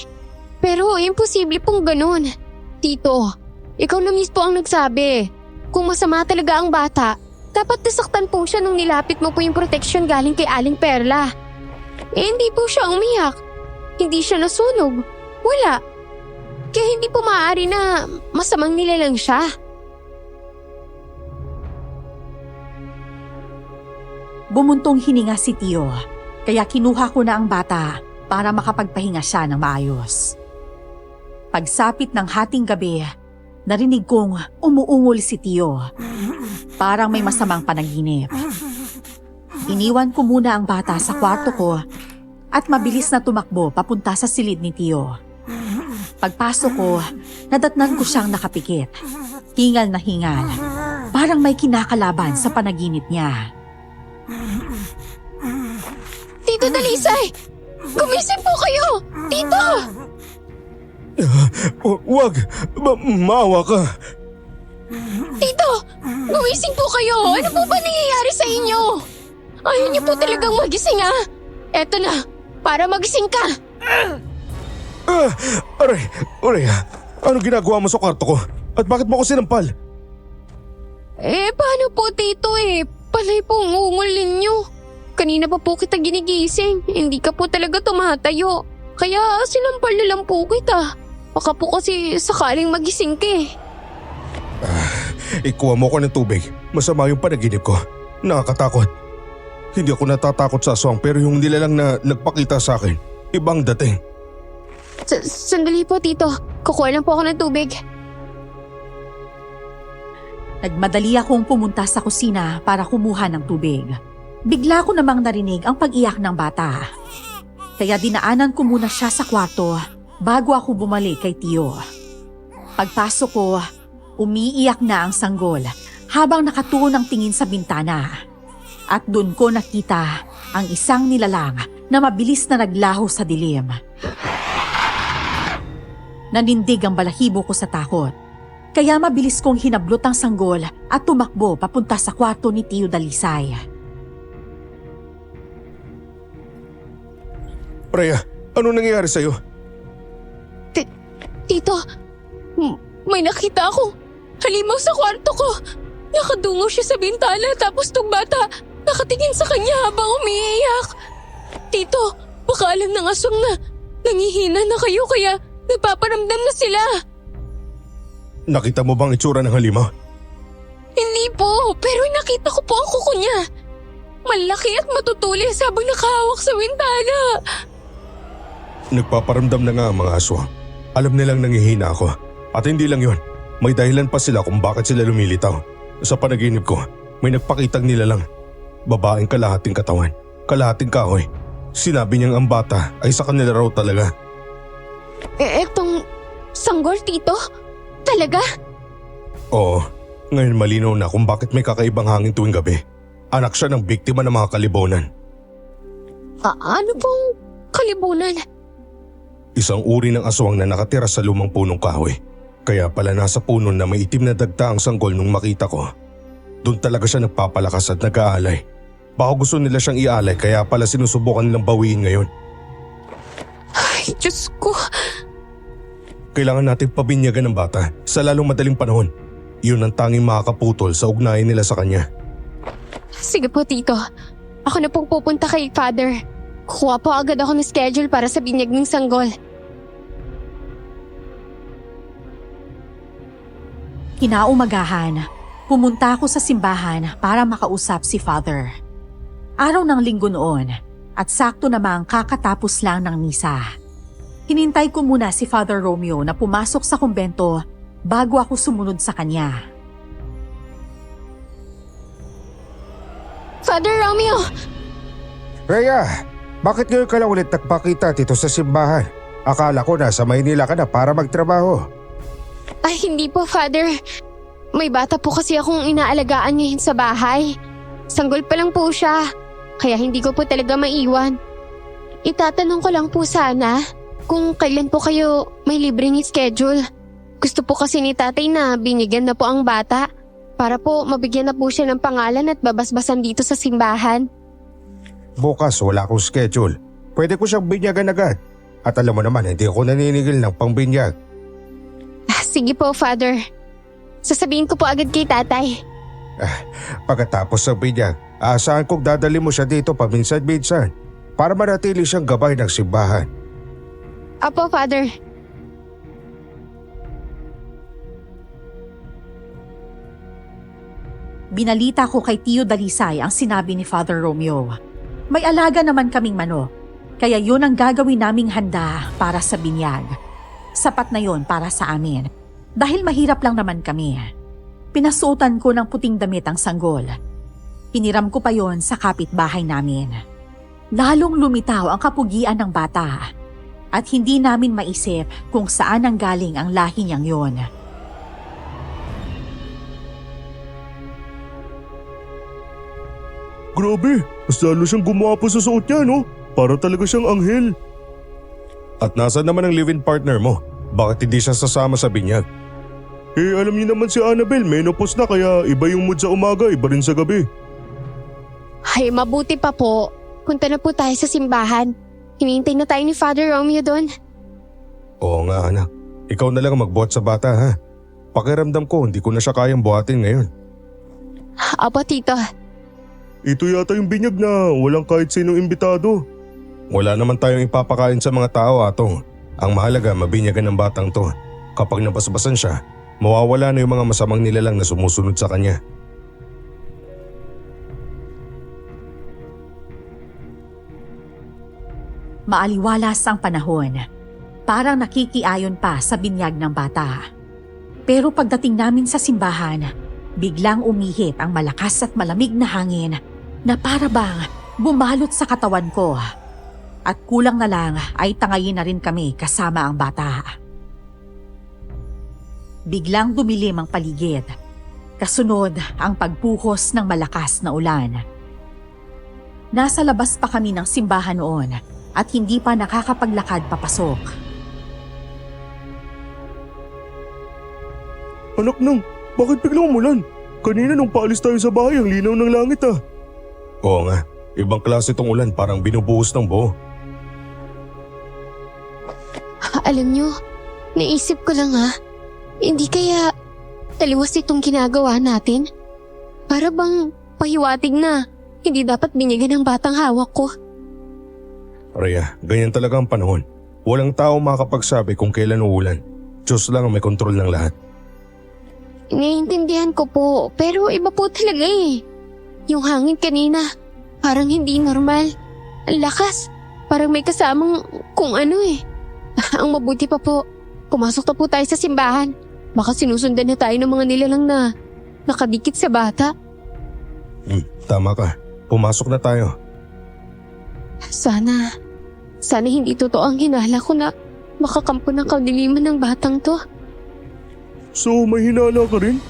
Speaker 2: Pero imposible pong ganun. Tito, ikaw na mismo ang nagsabi. Kung masama talaga ang bata, dapat nasaktan po siya nung nilapit mo po yung protection galing kay Aling Perla. Hindi po siya umiyak. Hindi siya nasunog. Wala. Kaya hindi po maaari na masamang nilalang siya.
Speaker 3: Bumuntong hininga si Tio, kaya kinuha ko na ang bata para makapagpahinga siya ng maayos. Pagsapit ng hating gabi, narinig kong umuungol si Tio. Parang may masamang panaginip. Iniwan ko muna ang bata sa kwarto ko at mabilis na tumakbo papunta sa silid ni Tio. Pagpasok ko, nadatnan ko siyang nakapikit. Hingal na hingal. Parang may kinakalaban sa panaginip niya.
Speaker 2: Tito Dalisay! Gumising po kayo! Tito!
Speaker 1: Wag! Maawa ka!
Speaker 2: Tito! Gumising po kayo! Ano po ba nangyayari sa inyo? Ayaw niyo po talagang magising ah! Eto na! Para magising ka!
Speaker 1: Aray, ano ginagawa mo sa kwarto ko? At bakit mo ako sinampal?
Speaker 2: Paano po tito Panay po ang ungol ninyo. Kanina pa po kita ginigising. Hindi ka po talaga tumatayo. Kaya sinampal na lang po kita. Baka po kasi sakaling magising ka
Speaker 1: Ikuha mo ko ng tubig. Masama yung panaginip ko. Nakakatakot. Hindi ako natatakot sa aswang pero yung nilalang na nagpakita sa akin, ibang dating.
Speaker 2: Sandali po tito. Kukuha lang po ako ng tubig.
Speaker 3: Nagmadali akong pumunta sa kusina para kumuha ng tubig. Bigla ko namang narinig ang pag-iyak ng bata. Kaya dinaanan ko muna siya sa kwarto bago ako bumalik kay Tio. Pagpasok ko, umiiyak na ang sanggol habang nakatuon ang tingin sa bintana. At doon ko nakita ang isang nilalang na mabilis na naglaho sa dilim. Nanindig ang balahibo ko sa takot. Kaya mabilis kong hinablot ang sanggol at tumakbo papunta sa kwarto ni Tio Dalisay.
Speaker 1: Rhea, ano nangyayari sa'yo?
Speaker 2: Tito, may nakita ako. Halimaw sa kwarto ko. Nakadungaw siya sa bintana tapos tong bata nakatingin sa kanya habang umiiyak. Tito, baka alam ng aswang na nangihina na kayo kaya nagpaparamdam na sila.
Speaker 1: Nakita mo bang itsura ng halimaw?
Speaker 2: Hindi po, pero nakita ko po ang kuko niya. Malaki at matutulis habang nakahawak sa bintana.
Speaker 1: Nagpaparamdam na nga ang mga aswang. Alam nilang nangihina ako. At hindi lang yon, may dahilan pa sila kung bakit sila lumilitaw. Sa panaginip ko, may nagpakitang nilalang. Babaeng kalahating katawan, kalahating kahoy. Sinabi niyang ang bata ay sa kanila raw talaga.
Speaker 2: Etong sanggol, Tito? Talaga?
Speaker 1: Oo, ngayon malinaw na kung bakit may kakaibang hangin tuwing gabi. Anak siya ng biktima ng mga kalibunan.
Speaker 2: Ano pong kalibunan?
Speaker 1: Isang uri ng aswang na nakatira sa lumang punong kahoy. Kaya pala nasa puno na may itim na dagta ang sanggol nung makita ko. Doon talaga siya nagpapalakas at nag-aalay. Baka gusto nila siyang ialay kaya pala sinusubukan nilang bawiin ngayon.
Speaker 2: Ay, Diyos ko.
Speaker 1: Kailangan natin pabinyagan ng bata sa lalong madaling panahon. Yun ang tanging makakaputol sa ugnayan nila sa kanya.
Speaker 2: Sige po, Tito. Ako na pong pupunta kay Father. Kukuha po agad ako ng schedule para sa binyag ng sanggol.
Speaker 3: Kinaumagahan, pumunta ako sa simbahan para makausap si Father. Araw ng linggo noon at sakto namang kakatapos lang ng misa. Hinintay ko muna si Father Romeo na pumasok sa kumbento bago ako sumunod sa kanya.
Speaker 2: Father Romeo!
Speaker 5: Rhea, bakit ngayon ka lang ulit nagpakita dito sa simbahan? Akala ko nasa Maynila ka na para magtrabaho.
Speaker 2: Ay, hindi po, Father. May bata po kasi akong inaalagaan ngayon sa bahay. Sanggol pa lang po siya, kaya hindi ko po talaga maiwan. Itatanong ko lang po sana kung kailan po kayo may libreng schedule. Gusto po kasi ni tatay na binigyan na po ang bata para po mabigyan na po siya ng pangalan at babasbasan dito sa simbahan.
Speaker 5: Bukas wala akong schedule. Pwede ko siyang binyagan agad. At alam mo naman, hindi ako naninigil ng pangbinyag.
Speaker 2: Sige po, Father. Sasabihin ko po agad kay tatay.
Speaker 5: Pagkatapos ng binyag, aasahan kong dadali mo siya dito paminsan-minsan para manatili siyang gabay ng simbahan.
Speaker 2: Apo, Father.
Speaker 3: Binalita ko kay Tio Dalisay ang sinabi ni Father Romeo. May alaga naman kaming manok, kaya yun ang gagawin naming handa para sa binyag. Sapat na yon para sa amin, dahil mahirap lang naman kami. Pinasuotan ko ng puting damit ang sanggol. Hiniram ko pa yon sa kapitbahay namin. Lalong lumitaw ang kapugian ng bata at hindi namin maisip kung saan ang galing ang lahi niyang yon.
Speaker 1: Grabe, mas lalo siyang gumawa sa suot niya, no? Para talaga siyang anghel. At nasa naman ang live-in partner mo? Bakit hindi siya sasama sa binyag? Alam niyo naman si Annabel, menopause na kaya iba yung mood sa umaga, iba rin sa gabi.
Speaker 2: Ay, mabuti pa po. Punta na po tayo sa simbahan. Hinihintay na tayo ni Father Romeo doon.
Speaker 1: Oo nga anak, ikaw na lang magbuhat sa bata ha. Pakiramdam ko hindi ko na siya kayang buhatin ngayon.
Speaker 2: Apo, Tito.
Speaker 1: Ito yata yung binyag na walang kahit sinong imbitado. Wala naman tayong ipapakain sa mga tao, Atong. Ang mahalaga mabinyagan ng batang to. Kapag napasbasan siya, mawawala na yung mga masamang nilalang na sumusunod sa kanya.
Speaker 3: Maaliwalas ang panahon. Parang nakikiayon pa sa binyag ng bata. Pero pagdating namin sa simbahan, biglang umihip ang malakas at malamig na hangin na para bang bumalot sa katawan ko. At kulang na lang ay tangayin na rin kami kasama ang bata. Biglang dumilim ang paligid. Kasunod ang pagbuhos ng malakas na ulan. Nasa labas pa kami ng simbahan noon at hindi pa nakakapaglakad papasok.
Speaker 1: Anak nang, bakit biglang umulan? Kanina nung paalis tayo sa bahay ang linaw ng langit ah. Oo nga, ibang klase tong ulan parang binubuhos ng buo.
Speaker 2: Alam nyo, naisip ko lang hindi kaya taliwas itong ginagawa natin? Para bang pahiwatig na hindi dapat binigyan ng batang hawak ko.
Speaker 1: Rhea, ganyan talaga ang panahon. Walang tao makakapagsabi kung kailan uulan. Diyos lang ang may kontrol ng lahat.
Speaker 2: Naiintindihan ko po, pero iba po talaga eh. Yung hangin kanina, parang hindi normal. Ang lakas, parang may kasamang kung ano eh. Ang mabuti pa po, pumasok na po tayo sa simbahan. Baka sinusundan na tayo ng mga nilalang na nakadikit sa bata.
Speaker 1: Tama ka. Pumasok na tayo.
Speaker 2: Sana hindi totoo ang hinala ko na makakampo ng kadiliman ng batang to.
Speaker 1: So, may hinala ka rin?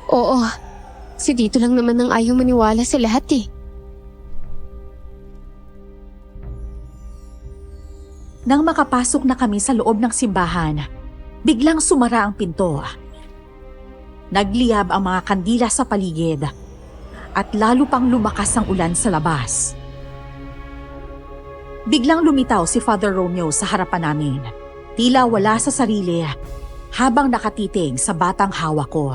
Speaker 2: Oo, si Tito lang naman ang ayaw maniwala sa lahat eh.
Speaker 3: Nang makapasok na kami sa loob ng simbahan, biglang sumara ang pinto. Nagliyab ang mga kandila sa paligid at lalo pang lumakas ang ulan sa labas. Biglang lumitaw si Father Romeo sa harapan namin. Tila wala sa sarili habang nakatitig sa batang hawak ko.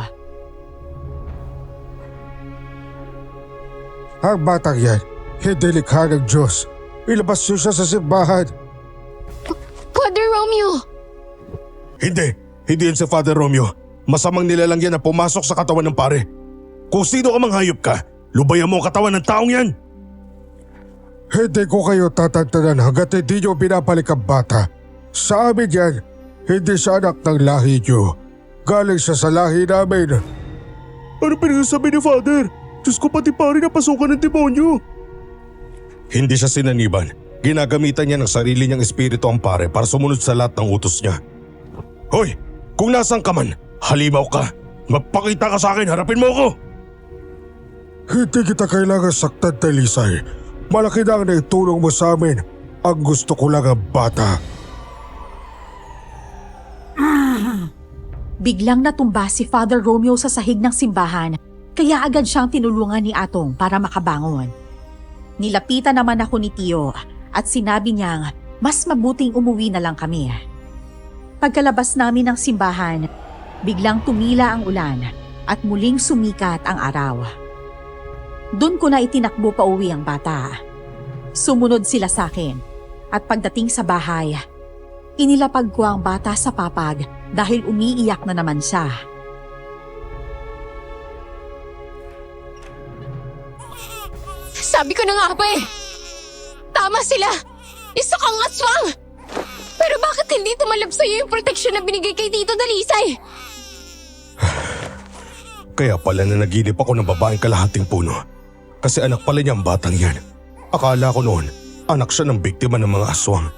Speaker 5: Ang batang yan, hindi likha ng Diyos. Ilabas niyo siya sa simbahan.
Speaker 2: Father Romeo!
Speaker 1: Hindi yan si Father Romeo. Masamang nilalang yan na pumasok sa katawan ng pare. Kung sino ka mang hayop ka, lubayan mo ang katawan ng taong yan.
Speaker 5: Hindi ko kayo tatantanan hanggat hindi niyo pinapalik ang bata. Sa amin yan, hindi siya anak ng lahi niyo. Galing siya sa lahi namin.
Speaker 1: Ano pinagsasabi ni Father? Diyos ko, pati pare na pasukan ng demonyo. Hindi siya sinaniban. Ginagamitan niya ng sarili niyang espiritu ang pare para sumunod sa lahat ng utos niya. Hoy! Kung nasan ka man, halimaw ka. Magpakita ka sa akin, harapin mo ako!
Speaker 5: Hindi kita kailangan saktan, Telisay. Malaki na ang naitulong mo sa amin. Ang gusto ko lang ang bata.
Speaker 3: Biglang natumba si Father Romeo sa sahig ng simbahan, kaya agad siyang tinulungan ni Atong para makabangon. Nilapitan naman ako ni Tio at sinabi niyang mas mabuting umuwi na lang kami. Pagkalabas namin ng simbahan, biglang tumila ang ulan at muling sumikat ang araw. Doon ko na itinakbo pa uwi ang bata. Sumunod sila sa akin at pagdating sa bahay, inilapag ko ang bata sa papag dahil umiiyak na naman siya.
Speaker 2: Sabi ko na nga ba eh. Tama sila. Isa kang aswang. Pero bakit hindi tumalab sa'yo yung proteksyon na binigay kay Tito Dalisay?
Speaker 1: Kaya pala na naginip ako ng babaeng kalahating puno. Kasi anak pala niya ang batang yan. Akala ko noon, anak siya ng biktima ng mga aswang.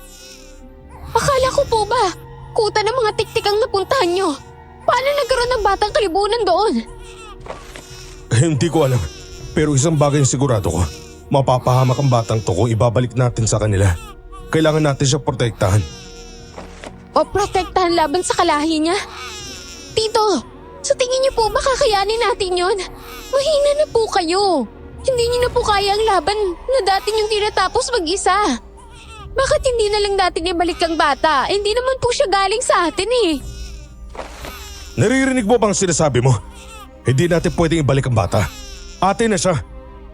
Speaker 2: Akala ko po ba, kuta ng mga tiktik ang napuntahan nyo? Paano nagkaroon ng batang kalibunan doon?
Speaker 1: Hindi ko alam. Pero isang bagay ang sigurado ko. Mapapahamak ang batang to kung ibabalik natin sa kanila. Kailangan natin siya protektahan.
Speaker 2: O protektahan laban sa kalahi niya? Tito, sa tingin niyo po ba kakayanin natin yon? Mahina na po kayo. Hindi niyo na po kaya ang laban na dati niyong tinatapos mag-isa. Bakit hindi na lang natin ibalik ang bata? Hindi naman po siya galing sa atin eh.
Speaker 1: Naririnig mo bang sinasabi mo? Hindi natin pwedeng ibalik ang bata. Atin na siya.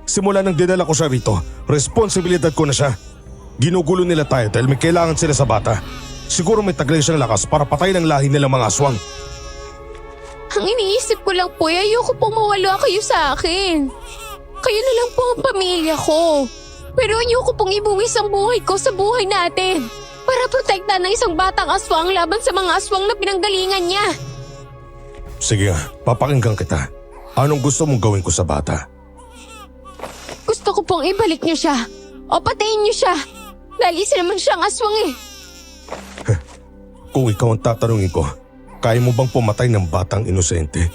Speaker 1: Simula nang dinala ko siya rito, responsibilidad ko na siya. Ginugulo nila tayo dahil may kailangan sila sa bata. Siguro may taglay siyang lakas para patayin ang lahi nilang mga aswang.
Speaker 2: Ang iniisip ko lang po, ayoko pong mawala kayo sa akin. Kayo na lang po ang pamilya ko. Pero ayoko pong ibuwis ang buhay ko sa buhay natin. Para protektahan ng isang batang aswang laban sa mga aswang na pinanggalingan niya.
Speaker 1: Sige, papakinggan kita. Anong gusto mong gawin ko sa bata?
Speaker 2: Gusto ko pong ibalik niyo siya. O patayin niyo siya. Dahil isa naman siyang aswang eh.
Speaker 1: Kung ikaw ang tatanungin ko, kaya mo bang pumatay ng batang inosente?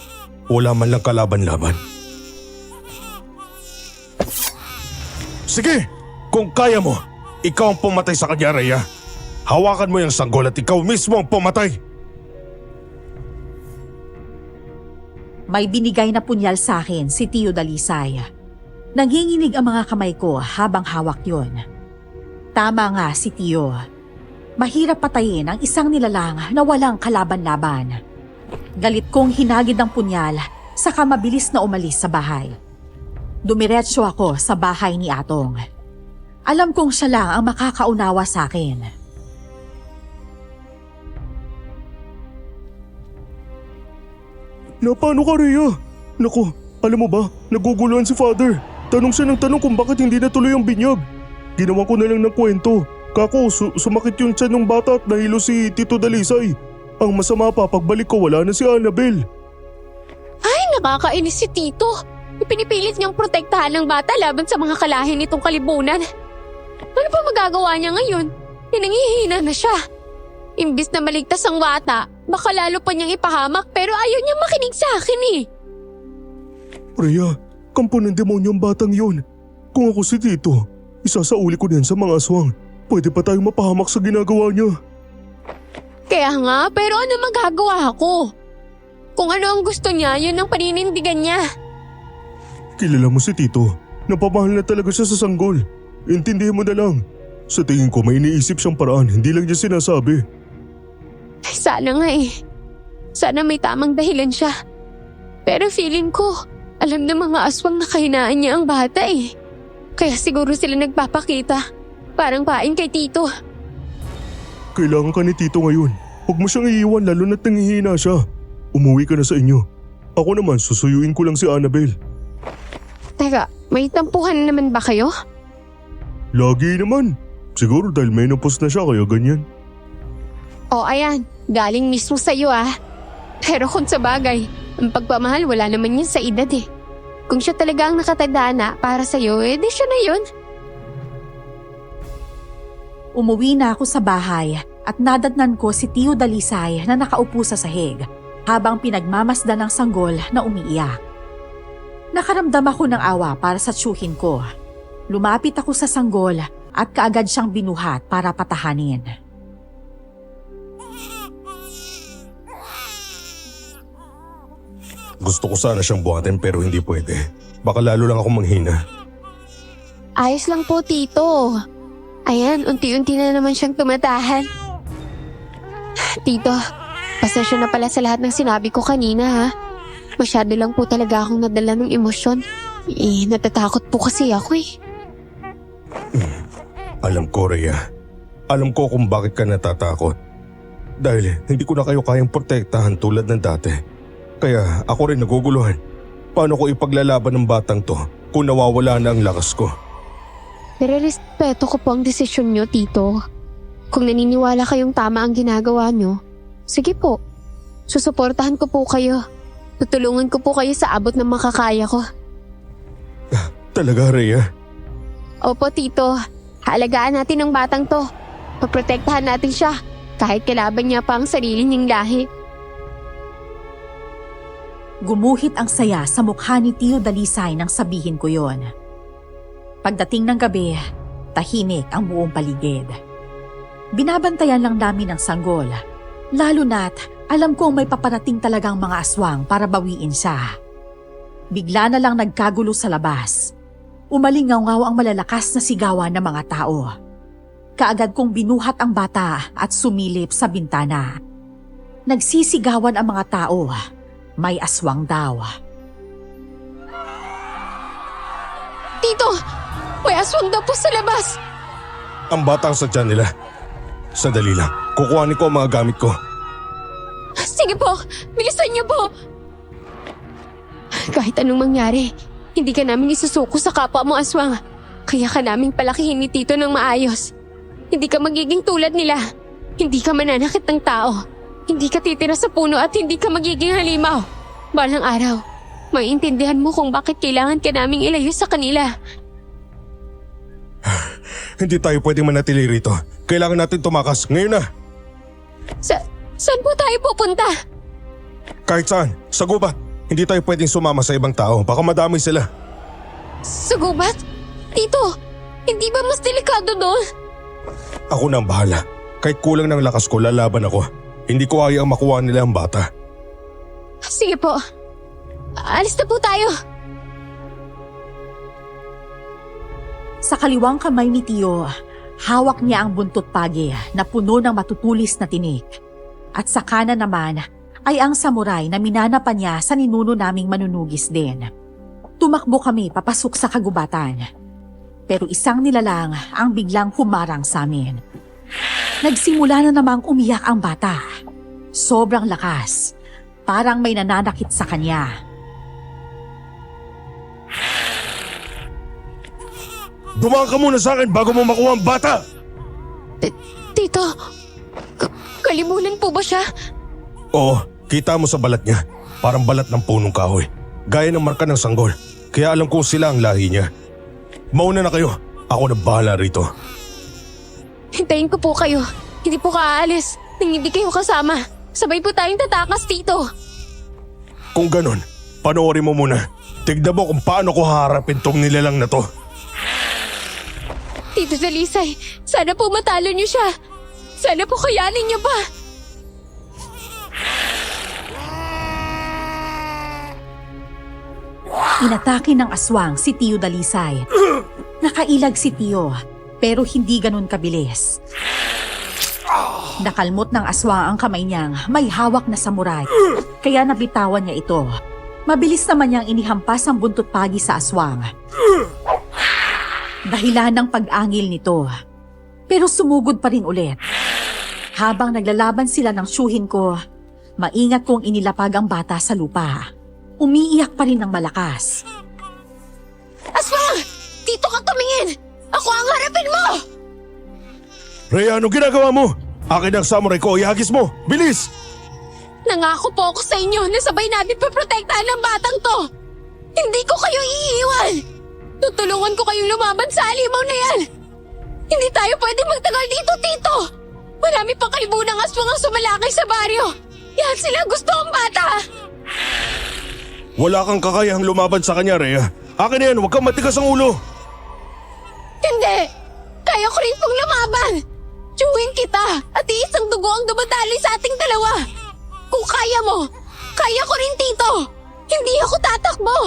Speaker 1: Wala man lang kalaban-laban. Sige! Kung kaya mo, ikaw ang pumatay sa kanya, Rhea. Hawakan mo yung sanggol at ikaw mismo ang pumatay.
Speaker 3: May binigay na punyal sa akin si Tio Dalisay. Nanginginig ang mga kamay ko habang hawak yon. Tama nga si Tio. Mahirap patayin ang isang nilalang na walang kalaban-laban. Galit kong hinagid ang punyal, saka mabilis na umalis sa bahay. Dumiretso ako sa bahay ni Atong. Alam kong siya lang ang makakaunawa sa akin.
Speaker 1: Paano ka, Rhea? Naku, alam mo ba, naguguluhan si Father. Tanong siya ng tanong kung bakit hindi natuloy ang binyag. Ginawa ko na lang ng kwento. Kako, sumakit yung tiyan ng bata at nahilo si Tito Dalisay. Ang masama pa, pagbalik ko wala na si Annabel.
Speaker 2: Ay, nakakainis si Tito. Ipinipilit niyang protektahan ng bata laban sa mga kalahin nitong kalibunan. Ano pa magagawa niya ngayon? Nanghihina na siya. Imbis na maligtas ang bata, baka lalo pa niyang ipahamak pero ayaw niyang makinig sa akin eh.
Speaker 1: Rhea, kampo ng demonyo ang batang yun. Kung ako si Tito, isasauli ko din sa mga aswang. Pwede pa tayong mapahamak sa ginagawa niya.
Speaker 2: Kaya nga, pero ano magagawa ko? Kung ano ang gusto niya, yun ang paninindigan niya.
Speaker 1: Kilala mo si Tito. Napamahal na talaga siya sa sanggol. Intindihin mo na lang. Sa tingin ko may iniisip siyang paraan, hindi lang niya sinasabi.
Speaker 2: Ay, sana nga eh. Sana may tamang dahilan siya. Pero feeling ko, alam ng mga aswang na kahinaan niya ang bata eh. Kaya siguro sila nagpapakita. Parang pain kay Tito.
Speaker 1: Kailangan ka ni Tito ngayon. Huwag mo siyang iiwan lalo na't nangihina siya. Umuwi ka na sa inyo. Ako naman susuyuin ko lang si Annabel.
Speaker 2: Teka, may tampuhan naman ba kayo?
Speaker 1: Lagi naman. Siguro dahil menopause na siya kaya ganyan.
Speaker 2: O ayan, galing mismo sa'yo ah. Pero kung sa bagay, ang pagpamahal wala naman yun sa edad eh. Kung siya talaga ang nakatanda na para sa'yo, di siya na yun.
Speaker 3: Umuwi na ako sa bahay at nadatnan ko si Tio Dalisay na nakaupo sa sahig habang pinagmamasdan ng sanggol na umiiyak. Nakaramdam ako ng awa para sa tiyuhin ko. Lumapit ako sa sanggol at kaagad siyang binuhat para patahanin.
Speaker 1: Gusto ko sana siyang buhatin pero hindi pwede. Baka lalo lang akong manghina.
Speaker 2: Ayos lang po, Tito. Ayan, unti-unti na naman siyang tumatahan. Tito, pasensya na pala sa lahat ng sinabi ko kanina ha. Masyado lang po talaga akong nadala ng emosyon. Natatakot po kasi ako eh.
Speaker 1: Alam ko, Rhea. Alam ko kung bakit ka natatakot. Dahil hindi ko na kayo kayang protektahan tulad ng dati. Kaya ako rin naguguluhan. Paano ko ipaglalaban ng batang to kung nawawala na ang lakas ko?
Speaker 2: Pero respeto ko po ang desisyon niyo, Tito. Kung naniniwala kayong tama ang ginagawa niyo, sige po. Susuportahan ko po kayo. Tutulungan ko po kayo sa abot ng makakaya ko.
Speaker 1: Talaga, Rhea?
Speaker 2: Opo, Tito. Haalagaan natin ang batang to. Paprotektahan natin siya kahit kalaban niya pa ang sarili niyang lahi.
Speaker 3: Gumuhit ang saya sa mukha ni Tio Dalisay nang sabihin ko yon. Pagdating ng gabi, tahimik ang buong paligid. Binabantayan lang namin ang sanggol, lalo na't alam kong may paparating talagang mga aswang para bawiin siya. Bigla na lang nagkagulo sa labas. Umalingaw-ngaw ang malalakas na sigawan ng mga tao. Kaagad kong binuhat ang bata at sumilip sa bintana. Nagsisigawan ang mga tao. May aswang daw.
Speaker 2: Tito! May aswang daw po sa labas!
Speaker 1: Ang batang sadya nila. Sandali lang. Kukuhanin ko ang mga gamit ko.
Speaker 2: Sige po! Bilisan niyo po! Kahit anong mangyari, hindi ka namin isusuko sa kapwa mo aswang. Kaya ka naming palakihin ni Tito ng maayos. Hindi ka magiging tulad nila. Hindi ka mananakit ng tao. Hindi ka titira sa puno at hindi ka magiging halimaw. Balang araw, maiintindihan mo kung bakit kailangan ka naming ilayo sa kanila.
Speaker 1: Hindi tayo pwedeng manatili rito. Kailangan natin tumakas. Ngayon na.
Speaker 2: Saan po tayo pupunta?
Speaker 1: Kahit saan. Sa gubat. Hindi tayo pwedeng sumama sa ibang tao. Baka madamay sila.
Speaker 2: Sa gubat? Tito, hindi ba mas delikado doon?
Speaker 1: Ako na ang bahala. Kahit kulang ng lakas ko, lalaban ako. Hindi ko hayang makuha nila ang bata.
Speaker 2: Sige po. Alis na po tayo.
Speaker 3: Sa kaliwang kamay ni Tio, hawak niya ang buntot pagi na puno ng matutulis na tinik. At sa kanan naman ay ang samurai na minanapan niya sa ninuno naming manunugis din. Tumakbo kami papasok sa kagubatan. Pero isang nilalang ang biglang humarang sa amin. Nagsimula na namang umiyak ang bata. Sobrang lakas. Parang may nananakit sa kanya.
Speaker 1: Dumaan ka muna sa akin bago mo makuha ang bata!
Speaker 2: Tito, kalimunan po ba siya?
Speaker 1: Oo, kita mo sa balat niya. Parang balat ng punong kahoy. Gaya ng marka ng sanggol. Kaya alam kong sila ang lahi niya. Mauna na kayo. Ako na bahala rito.
Speaker 2: Hintayin ko po kayo. Hindi po aalis nang hindi kayo kasama. Sabay po tayong tatakas, Tito.
Speaker 1: Kung ganon, panoorin mo muna. Tignan mo kung paano ko haharapin tong nilalang na to.
Speaker 2: Tito Dalisay, sana po matalo niyo siya. Sana po kayanin niyo pa.
Speaker 3: Inatake ng aswang si Tio Dalisay. Nakailag si Tio, pero hindi ganun kabilis. Nakalmot ng aswang ang kamay niyang may hawak na samurai, kaya nabitawan niya ito. Mabilis naman niyang inihampas ang buntot pagi sa aswang. Dahilan ng pag-angil nito. Pero sumugod pa rin ulit. Habang naglalaban sila ng syuhin ko, maingat kong inilapag ang bata sa lupa. Umiiyak pa rin ng malakas.
Speaker 2: Aswang! Dito ka tumingin! Ako ang harapin mo!
Speaker 1: Rhea, anong ginagawa mo? Akin ang samurai ko, ihagis mo! Bilis!
Speaker 2: Nangako po ako sa inyo na sabay natin paprotektahan ng batang to! Hindi ko kayo iiwan! Tutulungan ko kayong lumaban sa alimaw na yan! Hindi tayo pwede magtagal dito, Tito! Marami pang kalibunang aswang ang sumalakay sa baryo! Yan sila gusto ang bata!
Speaker 1: Wala kang kakayahang lumaban sa kanya, Rhea. Akin na yan, huwag kang matigas ang ulo.
Speaker 2: Hindi! Kaya ko rin pong lumaban! Tiyuhin kita at iisang dugo ang dumadali sa ating dalawa! Kung kaya mo, kaya ko rin, Tito! Hindi ako tatakbo!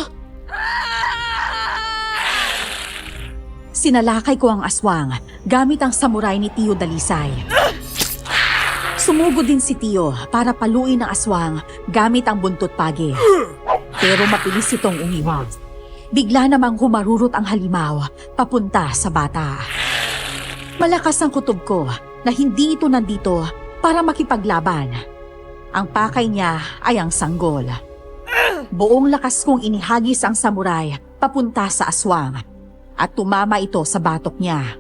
Speaker 3: Sinalakay ko ang aswang gamit ang samurai ni Tio Dalisay. Sumugod din si Tio para paluin ang aswang gamit ang buntot pagi. Pero mapilis itong umiwag. Bigla namang humarurot ang halimaw papunta sa bata. Malakas ang kutob ko na hindi ito nandito para makipaglaban. Ang pakay niya ay ang sanggol. Buong lakas kong inihagis ang samurai papunta sa aswang at tumama ito sa batok niya.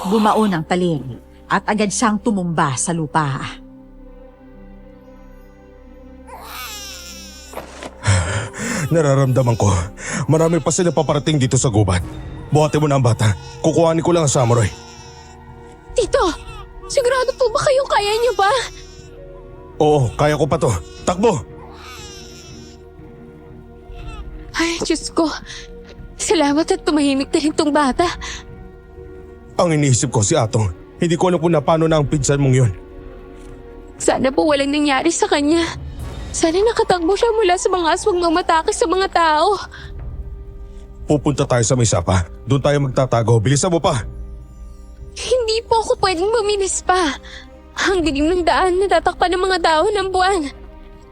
Speaker 3: Bumaon ang talim at agad siyang tumumba sa lupa.
Speaker 1: Nararamdaman ko, marami pa sila paparating dito sa gubat. Buhati mo na ang bata. Kukuhanin ko lang ang samurai.
Speaker 2: Tito, sigurado po ba kayong kaya niyo ba?
Speaker 1: Oo, kaya ko pa to. Takbo!
Speaker 2: Ay, Diyos ko. Salamat at tumahimik na rin tong bata.
Speaker 1: Ang iniisip ko si Atong. Hindi ko alam kung paano na ang pinsan mong yun.
Speaker 2: Sana po walang nangyari sa kanya. Sana nakatagbo siya mula sa mga aswang na umatake sa mga tao.
Speaker 1: Pupunta tayo sa may sapa. Doon tayo magtatago. Bilisan mo pa.
Speaker 2: Hindi po ako pwedeng bumilis pa. Ang dilim ng daan natatakpan ng mga dahon ng buwan.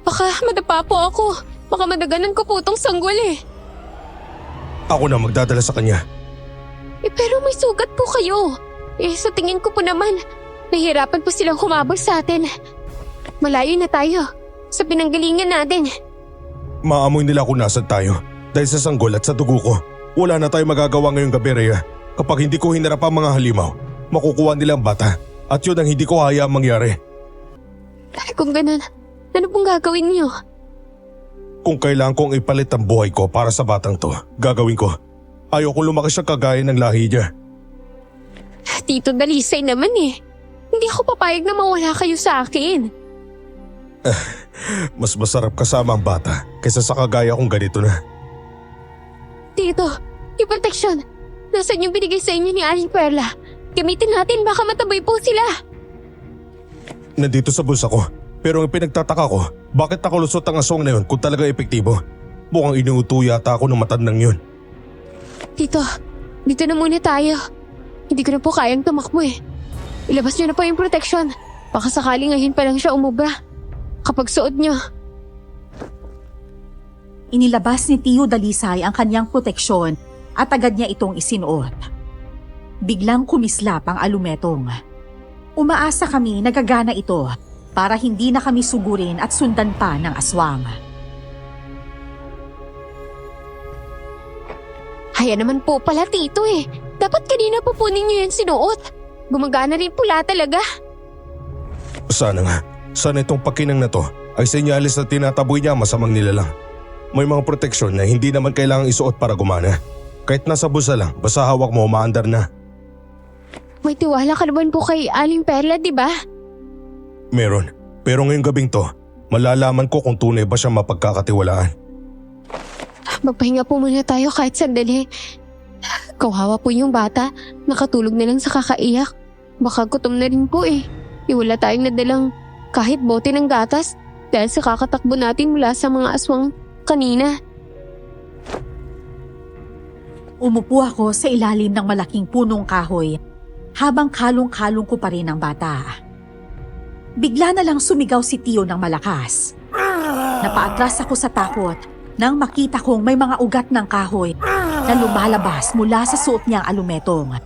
Speaker 2: Baka madapa po ako. Baka madaganan ko po itong sanggol eh.
Speaker 1: Ako na magdadala sa kanya.
Speaker 2: Pero may sugat po kayo. Sa tingin ko po naman, nahihirapan po silang humabol sa atin. Malayo na tayo. Sa pinanggalingan natin.
Speaker 1: Maamoy nila kung nasan tayo. Dahil sa sanggol at sa dugo ko. Wala na tayo magagawa ngayong gabi, Rhea. Kapag hindi ko hinarap ang mga halimaw, makukuha nila ang bata. At yun ang hindi ko hayaan mangyari.
Speaker 2: Kung ganun, ano pong gagawin niyo?
Speaker 1: Kung kailangan kong ipalit ang buhay ko para sa batang to, gagawin ko. Ayokong lumaki siya kagaya ng lahi niya.
Speaker 2: Tito Dalisay naman eh. Hindi ako papayag na mawala kayo sa akin.
Speaker 1: Mas masarap kasama ang bata kaysa sa kagaya kong ganito na.
Speaker 2: Tito, yung proteksyon. Nasaan yung binigay sa inyo ni Aling Perla? Gamitin natin, baka matabay po sila.
Speaker 1: Nandito sa bulsa ko. Pero ang pinagtataka ko, bakit nakalusot ang aswang na yun kung talaga epektibo? Mukhang inuuto yata ako ng matandang yun.
Speaker 2: Tito, dito na muna tayo. Hindi ko na po kayang tumakbo eh. Ilabas niyo na po yung proteksyon. Baka sakaling ngayon pa lang siya umubra. Kapag suot niyo.
Speaker 3: Inilabas ni Tio Dalisay ang kanyang proteksyon at agad niya itong isinuot. Biglang kumislap ang alumetong. Umaasa kami nagagana ito para hindi na kami sugurin at sundan pa ng aswang.
Speaker 2: Haya naman po pala, Tito eh. Dapat kanina po po ninyo yan sinuot. gumagana rin pula talaga.
Speaker 1: Sana nga. Sana itong pakinang na to ay senyalis na tinataboy niya ang masamang nilalang. May mga proteksyon na hindi naman kailangang isuot para gumana. Kahit nasa bulsa lang, basta hawak mo umaandar na.
Speaker 2: May tiwala ka naman po kay Aling Perla, di ba?
Speaker 1: Meron. Pero ngayong gabing to, malalaman ko kung tunay ba siya mapagkakatiwalaan.
Speaker 2: Magpahinga po muna tayo kahit sandali. Kawawa po yung bata. Nakatulog na lang sa kakaiyak. Baka gutom na rin po eh. Wala tayong nadalang kahit bote ng gatas dahil sa kakatakbo natin mula sa mga aswang kanina.
Speaker 3: Umupo ako sa ilalim ng malaking punong kahoy habang kalong-kalong ko pa rin ang bata. Bigla na lang sumigaw si Tio ng malakas. Napaatras ako sa takot nang makita kong may mga ugat ng kahoy na lumalabas mula sa suot niyang alumetong.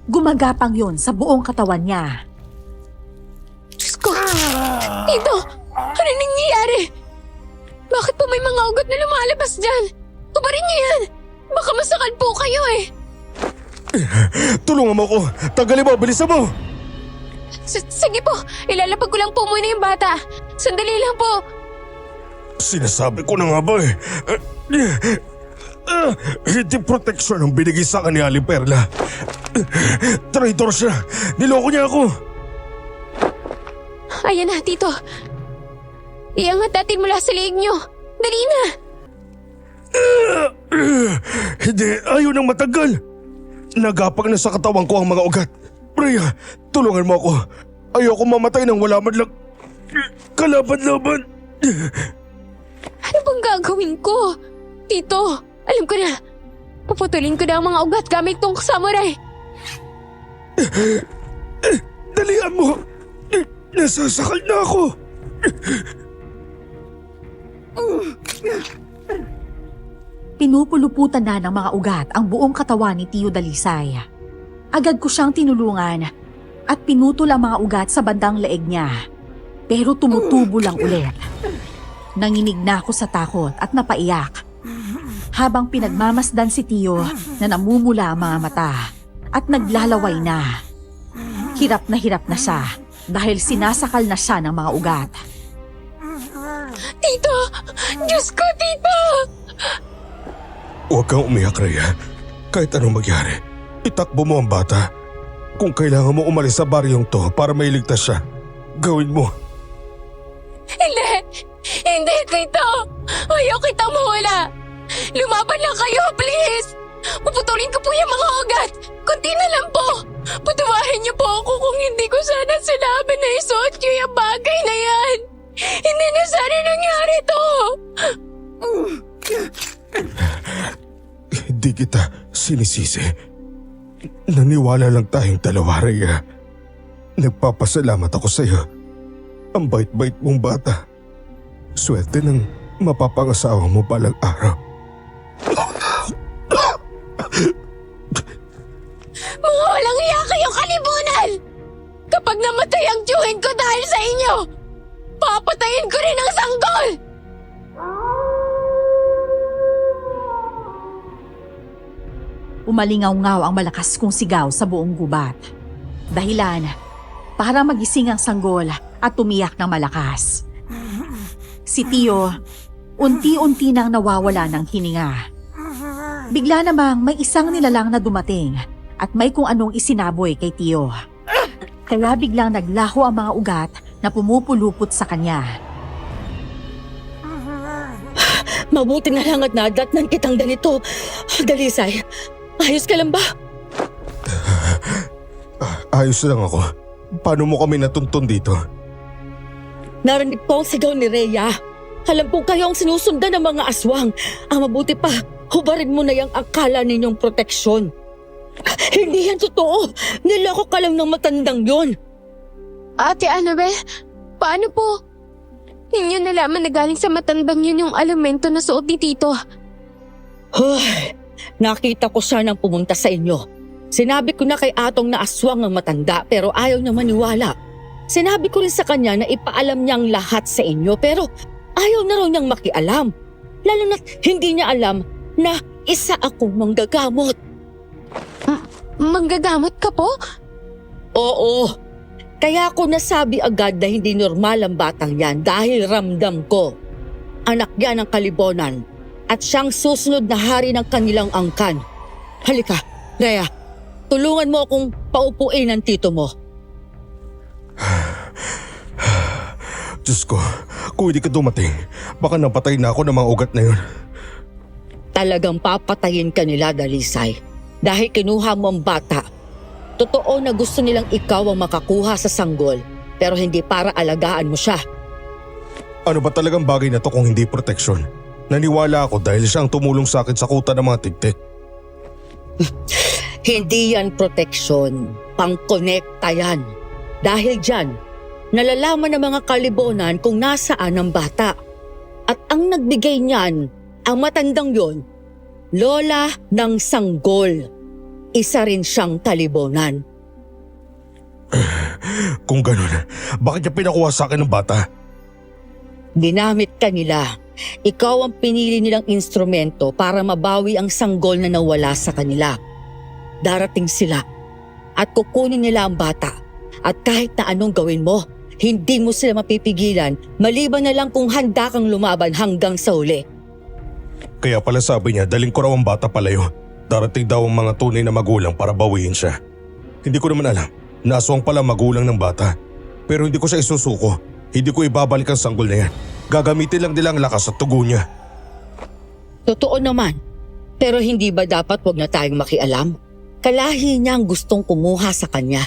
Speaker 3: Gumagapang yun sa buong katawan niya.
Speaker 2: Diyos ko! Tito! Ano nangyayari? Bakit po may mga ugat na lumalabas dyan? Tubarin niyo yan! Baka masakal po kayo eh!
Speaker 1: Tulungan mo ko! Tanggalin mo! Bilisan mo!
Speaker 2: Sige po! Ilalapag ko lang po muna yung bata! Sandali lang po!
Speaker 1: Sinasabi ko na nga ba eh. Hindi proteksyon ang binigay sa akin ni Aling Perla. Traitor siya. Niloko niya ako.
Speaker 2: Ayan na, Tito. Iangat natin mula sa liig niyo. Dali na!
Speaker 1: Hindi, ayaw nang matagal. Nagapag na sa katawan ko ang mga ugat. Rhea, tulungan mo ako. Ayoko mamatay nang wala man lang kalaban-laban.
Speaker 2: Ano bang gagawin ko? Tito, alam ko na. Puputulin ko na ang mga ugat gamit tong samurai.
Speaker 1: Dalian mo. Nasasakal na ako.
Speaker 3: Pinupuluputan na ng mga ugat ang buong katawan ni Tio Dalisay. Agad ko siyang tinulungan at pinutol ang mga ugat sa bandang leeg niya. Pero tumutubo lang ulit. Nanginig na ako sa takot at napaiyak. Habang pinagmamasdan si Tio na namumula ang mga mata at naglalaway na. Hirap na siya dahil sinasakal na siya ng mga ugat.
Speaker 2: Tito! Diyos ko, Tito!
Speaker 1: Huwag kang umiyak, Rhea. Kahit anong magyari, itakbo mo ang bata. Kung kailangan mo umalis sa baryong to para mailigtas siya, gawin mo.
Speaker 2: Hindi! Hindi, Tito! Ayaw kitang mawala! Lumaban lang kayo, please! Puputulin ko po yung mga ugat! Kunti na lang po! Patawarin niyo po ako kung hindi ko sana sinabi na isuot niyo yung bagay na yan! Hindi na sana nangyari to!
Speaker 1: Hindi kita sinisisi. Naniwala lang tayong dalawa, Rhea. Nagpapasalamat ako sa iyo. Ang bait-bait mong bata. Swerte ng mapapangasawa mo balang araw.
Speaker 2: Mga walang iya kayong kalibunan! Kapag namatay ang tiyuhin ko dahil sa inyo, papatayin ko rin ang sanggol!
Speaker 3: Umalingaw-ngaw ang malakas kong sigaw sa buong gubat. Dahilan, para magising ang sanggol at tumiyak ng malakas. Si Tio, unti-unti nang nawawala ng hininga. Bigla namang may isang nilalang na dumating at may kung anong isinaboy kay Tio. Kaya biglang naglaho ang mga ugat na pumupulupot sa kanya.
Speaker 4: Mabuti na lang at nadatnan kitang ganito. Dalisay, ayos ka lang ba?
Speaker 1: Ayos lang ako. Paano mo kami natuntun dito?
Speaker 4: Narinig po ang sigaw ni Rhea. Alam po kayo ang sinusundan ng mga aswang. Ang mabuti pa, hubarin mo na yung akala ninyong proteksyon. Hindi yan totoo. Niloko ka lang ng matandang yon.
Speaker 2: Ate Annabel, paano po? Ninyo nalaman na galing sa matandang yun yung alimento na suot ni Tito.
Speaker 4: Nakita ko siya nang pumunta sa inyo. Sinabi ko na kay Atong na aswang ang matanda pero ayaw niya maniwala. Sinabi ko rin sa kanya na ipaalam niya ang lahat sa inyo pero ayaw na raw niyang makialam. Lalo na't hindi niya alam na isa akong manggagamot.
Speaker 2: Manggagamot ka po?
Speaker 4: Oo. Kaya ako nasabi agad na hindi normal ang batang yan dahil ramdam ko. Anak yan ng kalibonan at siyang susunod na hari ng kanilang angkan. Halika, Rhea. Tulungan mo akong paupuin ang tito mo.
Speaker 1: Diyos ko, kung hindi ka dumating, baka napatay na ako ng mga ugat na yun.
Speaker 4: Talagang papatayin ka nila, Dalisay. Dahil kinuha mo ang bata. Totoo na gusto nilang ikaw ang makakuha sa sanggol, pero hindi para alagaan mo siya.
Speaker 1: Ano ba talagang bagay na to kung hindi proteksyon? Naniwala ako dahil siya ang tumulong sa akin sa kuta ng mga tigtik.
Speaker 4: Hindi yan proteksyon, pang-konekta yan. Dahil dyan, nalalaman ng mga kalibonan kung nasaan ang bata. At ang nagbigay niyan, ang matandang yon, lola ng sanggol. Isa rin siyang kalibonan.
Speaker 1: Kung ganun, bakit niya pinakuha sa akin ng bata?
Speaker 4: Ginamit ka nila. Ikaw ang pinili nilang instrumento para mabawi ang sanggol na nawala sa kanila. Darating sila at kukunin nila ang bata. At kahit na anong gawin mo, hindi mo sila mapipigilan maliban na lang kung handa kang lumaban hanggang sa uli.
Speaker 1: Kaya pala sabi niya, daling ko raw ang bata palayo. Darating daw ang mga tunay na magulang para bawiin siya. Hindi ko naman alam, naswang pala magulang ng bata. Pero hindi ko siya isusuko. Hindi ko ibabalik ang sanggol na yan. Gagamitin lang nila ang lakas at tugo niya.
Speaker 4: Totoo naman. Pero hindi ba dapat wag na tayong makialam? Kalahi niya ang gustong kumuha sa kanya.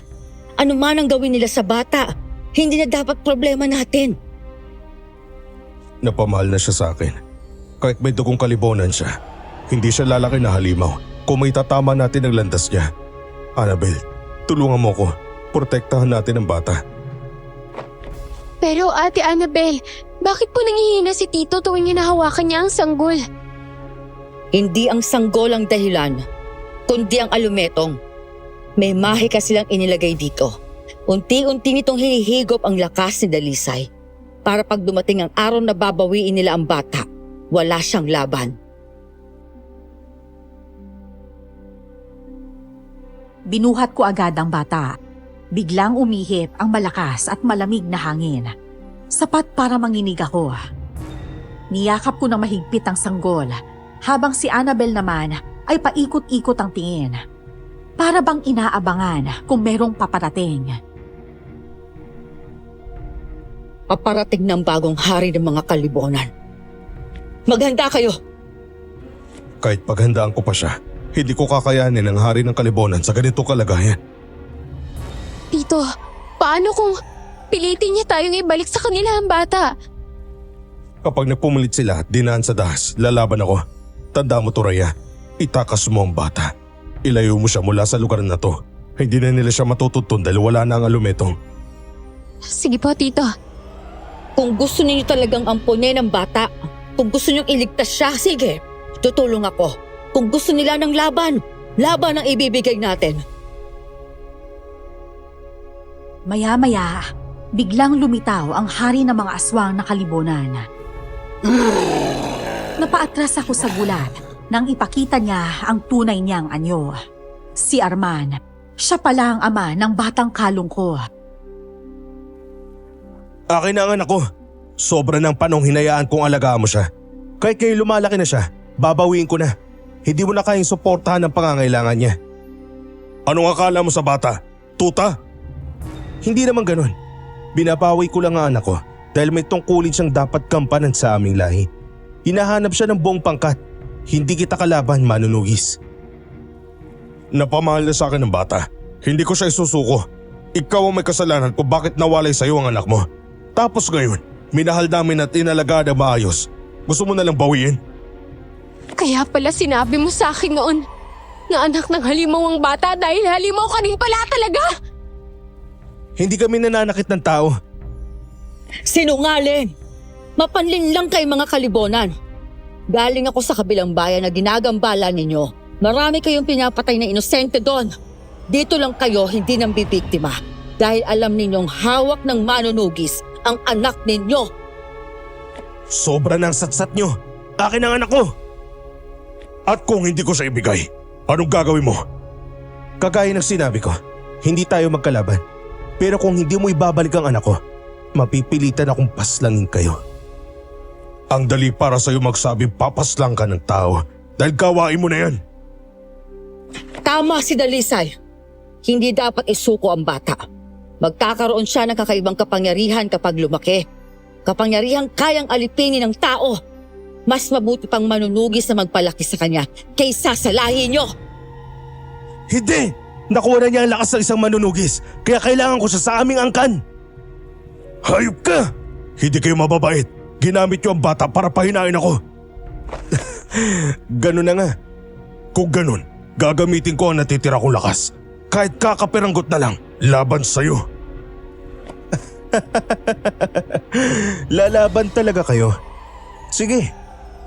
Speaker 4: Ano man ang gawin nila sa bata, hindi na dapat problema natin.
Speaker 1: Napamahal na siya sa akin. Kahit may dugong kalibonan siya, hindi siya lalaki na halimaw kung may tatama natin ang landas niya. Annabel, tulungan mo ko. Protektahan natin ang bata.
Speaker 2: Pero Ate Annabel, bakit po nangihina si Tito tuwing hinahawakan niya ang sanggol?
Speaker 4: Hindi ang sanggol ang dahilan, kundi ang alumetong. May mahika silang inilagay dito. Unti-unti nitong hinihigop ang lakas ni Dalisay. Para pag dumating ang araw na babawiin nila ang bata, wala siyang laban.
Speaker 3: Binuhat ko agad ang bata. Biglang umihip ang malakas at malamig na hangin. Sapat para manginig ako. Niyakap ko ng mahigpit ang sanggol, habang si Annabel naman ay paikot-ikot ang tingin. Para bang inaabangan kung merong paparating.
Speaker 4: Paparating ng bagong hari ng mga kalibonan. Maghanda kayo!
Speaker 1: Kahit paghandaan ko pa siya, hindi ko kakayanin ang hari ng kalibonan sa ganitong kalagayan.
Speaker 2: Tito, paano kung pilitin niya tayong ibalik sa kanila ang bata?
Speaker 1: Kapag nagpumilit sila at dinaan sa dahas, lalaban ako. Tanda mo to, Rhea. Itakas mo ang bata. Ilayo mo siya mula sa lugar na to. Hindi na nila siya matututun dahil wala na ang alumetong.
Speaker 2: Sige po, Tito.
Speaker 4: Kung gusto ninyo talagang ampunin ang bata, kung gusto ninyong iligtas siya, sige, tutulong ako. Kung gusto nila ng laban, laban ang ibibigay natin.
Speaker 3: Maya-maya, biglang lumitaw ang hari ng mga aswang na kalibonan. Napaatras ako sa gulat nang ipakita niya ang tunay niyang anyo. Si Arman, siya pala ang ama ng batang kalong ko.
Speaker 1: Akin na ang anak ko. Sobra ng panong hinayaan kong alagaan mo siya. Kahit kayo lumalaki na siya, babawiin ko na. Hindi mo na kayang suportahan ang pangangailangan niya. Anong akala mo sa bata? Tuta? Hindi naman ganun. Binabawi ko lang ang anak ko dahil may tungkulin siyang dapat kampanan sa aming lahi. Hinahanap siya ng buong pangkat. Hindi kita kalaban, manunugis. Napamahal na sa akin ng bata. Hindi ko siya isusuko. Ikaw ang may kasalanan kung bakit nawalay sa'yo ang anak mo. Tapos ngayon, minahal namin at inalagaan na maayos. Gusto mo na lang bawiin?
Speaker 2: Kaya pala sinabi mo sa akin noon na anak ng halimaw ang bata dahil halimaw ka rin pala talaga!
Speaker 1: Hindi kami nananakit ng tao.
Speaker 4: Sinungaling! Mapanlin lang kay mga kalibonan. Galing ako sa kabilang bayan na ginagambala ninyo. Marami kayong pinapatay na inosente doon. Dito lang kayo hindi nang bibiktima. Dahil alam ninyong hawak ng manunugis ang anak ninyo.
Speaker 1: Sobra ng satsat nyo. Akin ang anak ko. At kung hindi ko siya ibigay, anong gagawin mo? Kagaya ng sinabi ko, hindi tayo magkalaban. Pero kung hindi mo ibabalik ang anak ko, mapipilitan akong paslangin kayo. Ang dali para sa'yo magsabing papaslang ka ng tao dahil gawain mo na yan.
Speaker 4: Tama si Dalisay. Hindi dapat isuko ang bata. Magkakaroon siya ng kakaibang kapangyarihan kapag lumaki. Kapangyarihang kayang alipinin ng tao. Mas mabuti pang manunugis na magpalaki sa kanya kaysa sa lahi niyo.
Speaker 1: Hindi! Nakuha na niya ang lakas ng isang manunugis, kaya kailangan ko siya sa aming angkan. Hayop ka! Hindi kayo mababait. Ginamit niyo ang bata para pahinain ako. Ganun na nga. Kung ganun, gagamitin ko ang natitira kong lakas. Kahit kakapiranggot na lang, laban sa'yo. Lalaban talaga kayo. Sige,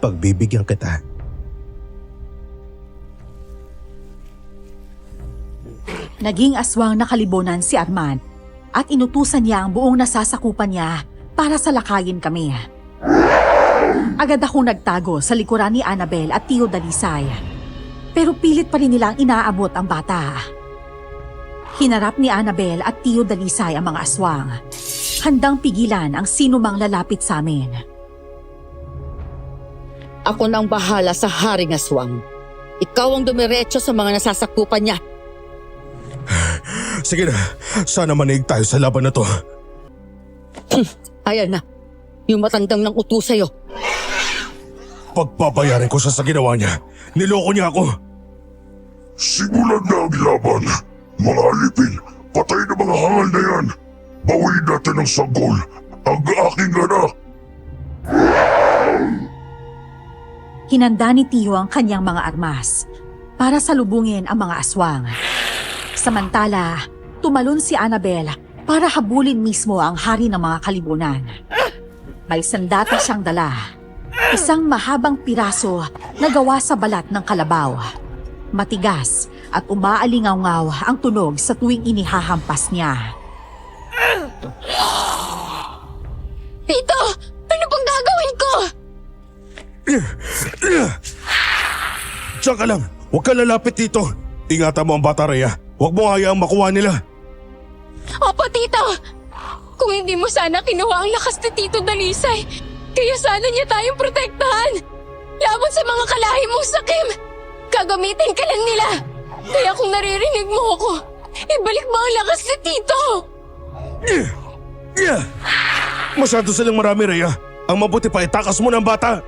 Speaker 1: pagbibigyan kita.
Speaker 3: Naging aswang na kalibunan si Armand at inutusan niya ang buong nasasakupan niya para salakayin kami. Agad akong nagtago sa likuran ni Annabel at Tio Dalisay. Pero pilit pa rin nilang inaabot ang bata. Hinarap ni Annabel at Tio Dalisay ang mga aswang. Handang pigilan ang sinumang lalapit sa amin.
Speaker 4: Ako nang bahala sa haring aswang. Ikaw ang dumiretso sa mga nasasakupan niya.
Speaker 1: Sige na, sana manig tayo sa laban na to.
Speaker 4: Ayan na, yung matandang nang utos sa'yo.
Speaker 1: Pagpapayarin ko siya sa ginawa niya. Niloko niya ako.
Speaker 5: Simulan na ang laban. Mga alipin, patay na mga hangal na yan. Bawiin natin ang sanggol, ang aking anak.
Speaker 3: Hinanda ni Tio ang kanyang mga armas para salubungin ang mga aswang. Samantala, tumalon si Annabel para habulin mismo ang hari ng mga kalibunan. May sandata siyang dala. Isang mahabang piraso na gawa sa balat ng kalabaw. Matigas at umaalingaw-ngaw ang tunog sa tuwing inihahampas niya.
Speaker 2: Tito! Ano pang gagawin ko?
Speaker 1: Diyan ka lang, huwag ka lalapit dito. Ingatan mo ang bata, Rhea. Huwag mo hayaang makuha nila.
Speaker 2: Opo, Tito! Kung hindi mo sana kinuha ang lakas ni Tito Dalisay, kaya sana niya tayong protektahan. Laban sa mga kalahi mong sakim. Gagamitin ka lang nila. Kaya kung naririnig mo ako, ibalik mo ang lakas ni Tito.
Speaker 1: Masyado silang marami, Rhea. Ang mabuti pa itakas mo ng bata.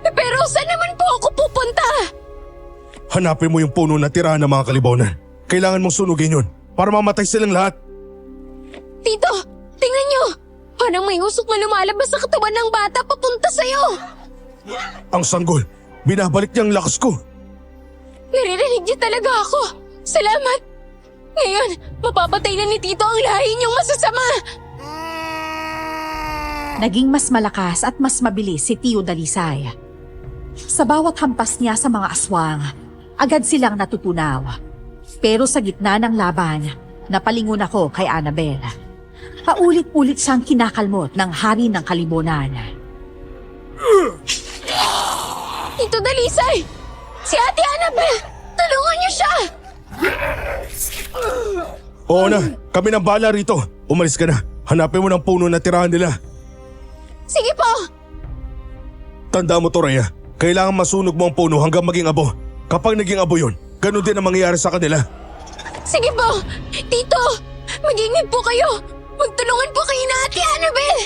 Speaker 2: Pero saan naman po ako pupunta?
Speaker 1: Hanapin mo yung puno na tirahan ng mga kalibunan. Kailangan mong sunugin yun para mamatay silang lahat.
Speaker 2: Tito, tingnan niyo. Parang may usok na lumalabas sa katawan ng bata papunta sa'yo.
Speaker 1: Ang sanggol, binabalik niya ang lakas ko.
Speaker 2: Naririnig niya talaga ako. Salamat. Ngayon, mapapatay na ni Tito ang lahi niyong masasama.
Speaker 3: Naging mas malakas at mas mabilis si Tio Dalisay. Sa bawat hampas niya sa mga aswang, agad silang natutunaw. Pero sa gitna ng laban, napalingon ako kay Annabel. Paulit-ulit siyang kinakalmot ng hari ng kalibunan.
Speaker 2: Tito Dalisay! Si Ate Annabel! Tulungan niyo siya!
Speaker 1: Oo na, kami ng bala rito. Umalis ka na. Hanapin mo ng puno na tirahan nila.
Speaker 2: Sige po!
Speaker 1: Tanda mo to, Rhea. Kailangan masunog mo ang puno hanggang maging abo. Kapag naging abo yun, ganun din ang mangyayari sa kanila.
Speaker 2: Sige po! Tito! Mag-ingat po kayo! Magtulungan po kayo na Ate Annabel!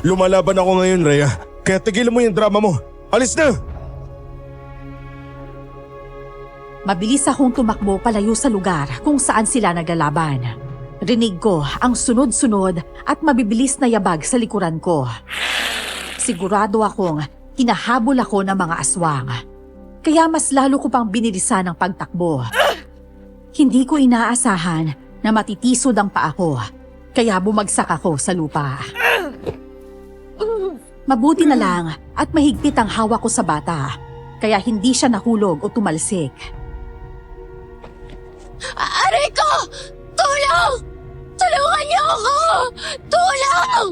Speaker 1: Lumalaban ako ngayon, Rhea. Kaya tigilan mo yung drama mo. Alis na!
Speaker 3: Mabilis akong tumakbo palayo sa lugar kung saan sila naglalaban. Rinig ko ang sunod-sunod at mabibilis na yabag sa likuran ko. Sigurado akong hinahabol ako ng mga aswang. Kaya mas lalo ko pang binilisan ang pagtakbo. Hindi ko inaasahan na matitisod ang paa ko, kaya bumagsak ako sa lupa. Mabuti na lang at mahigpit ang hawak ko sa bata, kaya hindi siya nahulog o tumalsik.
Speaker 2: Aray ko! Tulong! Tulungan niyo ako! Tulong!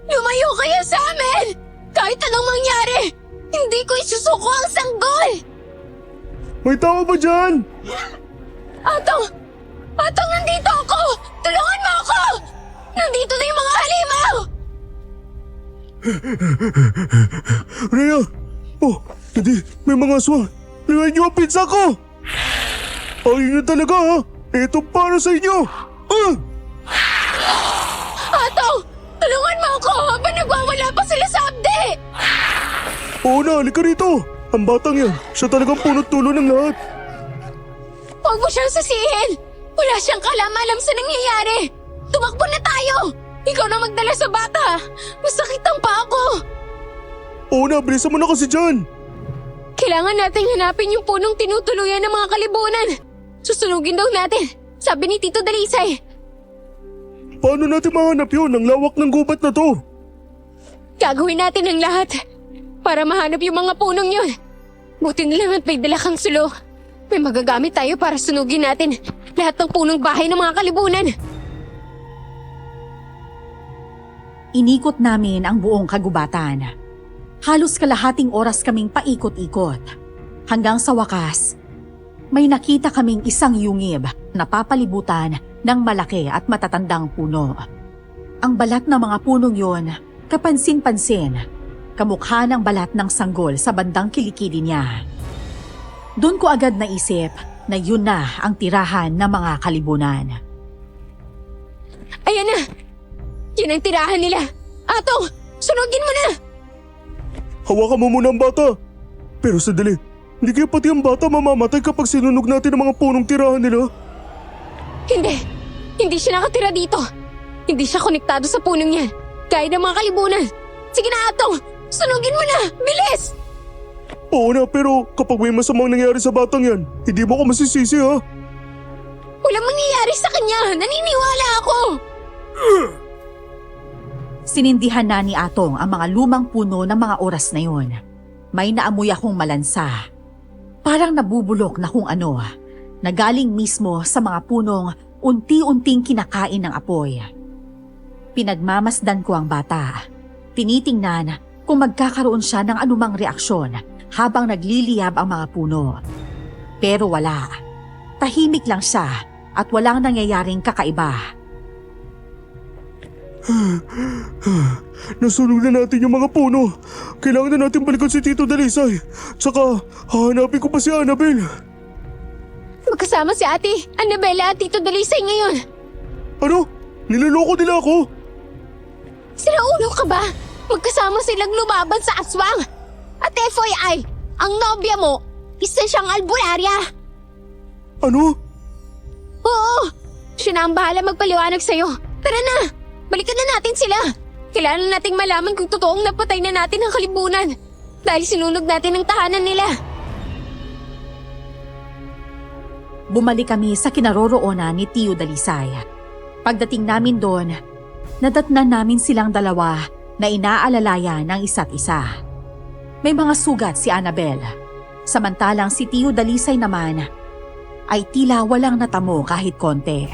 Speaker 2: Lumayo kayo sa amin! Kahit anong mangyari, Hindi ko isusuko ang sanggol!
Speaker 1: May tao ba dyan?
Speaker 2: Atong! Atong, nandito ako! Tulungan mo ako! Nandito na yung mga halimaw!
Speaker 1: Rhea! Oh, hindi. May mga aswang. Liwan niyo ang pizza ko! Ayun na talaga ha! Ito para sa inyo!
Speaker 2: Atong! Tulungan mo ako habang nagwawala pa sila sa abdi!
Speaker 1: Oo na, halika rito! Ang batang yan, siya talagang punot tulo ng lahat.
Speaker 2: Huwag mo siyang sisihin! Wala siyang kalam-alam sa nangyayari! Tumakbo na tayo! Ikaw na magdala sa bata! Masakit ang paa ko!
Speaker 1: Oo na, bilisan mo na kasi dyan!
Speaker 2: Kailangan nating hanapin yung punong tinutuluyan ng mga kalibunan! Susunugin daw natin! Sabi ni Tito Dalisay!
Speaker 1: Paano natin mahanap yun? Ang lawak ng gubat na to!
Speaker 2: Gagawin natin ang lahat para mahanap yung mga punong yun. Buti na lang at may dala kang sulo. May magagamit tayo para sunugin natin lahat ng punong bahay ng mga kalibunan.
Speaker 3: Inikot namin ang buong kagubatan. Halos kalahating oras kaming paikot-ikot. Hanggang sa wakas, may nakita kaming isang yungib na papalibutan ng malaki at matatandang puno. Ang balat ng mga punong yon, kapansin-pansin, kamukha ng balat ng sanggol sa bandang kilikili niya. Doon ko agad naisip na yun na ang tirahan ng mga kalibunan.
Speaker 2: Ayan na! Yun ang tirahan nila! Atong! Sunugin mo na!
Speaker 1: Hawakan mo muna ang bata! Pero sandali, hindi kaya pati ang bata mamamatay kapag sinunog natin ang mga punong tirahan nila?
Speaker 2: Hindi! Hindi siya nakatira dito! Hindi siya konektado sa punong yan! Gaya ng mga kalibunan! Sige na, Atong! Sunugin mo na! Bilis!
Speaker 1: Oo na, pero kapag may masamang nangyari sa batang yan, hindi mo ko masisisi ha?
Speaker 2: Walang mangyayari sa kanya! Naniniwala ako!
Speaker 3: Sinindihan na ni Atong ang mga lumang puno ng mga oras na yun. May naamoy akong malansa. Parang nabubulok na kung ano, na galing mismo sa mga punong unti-unting kinakain ng apoy. Pinagmamasdan ko ang bata. Tinitingnan kung magkakaroon siya ng anumang reaksyon habang nagliliyab ang mga puno. Pero wala. Tahimik lang siya at walang nangyayaring kakaiba.
Speaker 1: Nasunog na natin yung mga puno. Kailangan na natin balikan si Tito Dalisay. Tsaka, hahanapin ko pa si Annabel.
Speaker 2: Magkasama si Ate Annabella at Tito Dalisay ngayon.
Speaker 1: Ano? Niloloko nila ako?
Speaker 2: Sira ulo ka ba? Magkasama silang lumaban sa aswang. At FYI, ang nobya mo, isa siyang albularya.
Speaker 1: Ano?
Speaker 2: Oo, siya na ang bahala magpaliwanag sa'yo. Tara na, balikan na natin sila. Kailangan nating malaman kung totoong napatay na natin ang kalibunan. Dahil sinunog natin ang tahanan nila.
Speaker 3: Bumalik kami sa kinaroroonan ni Tio Dalisay. Pagdating namin doon, nadatnan namin silang dalawa na inaalalayan ng isa't isa. May mga sugat si Annabel, samantalang si Tio Dalisay naman ay tila walang natamo kahit konti.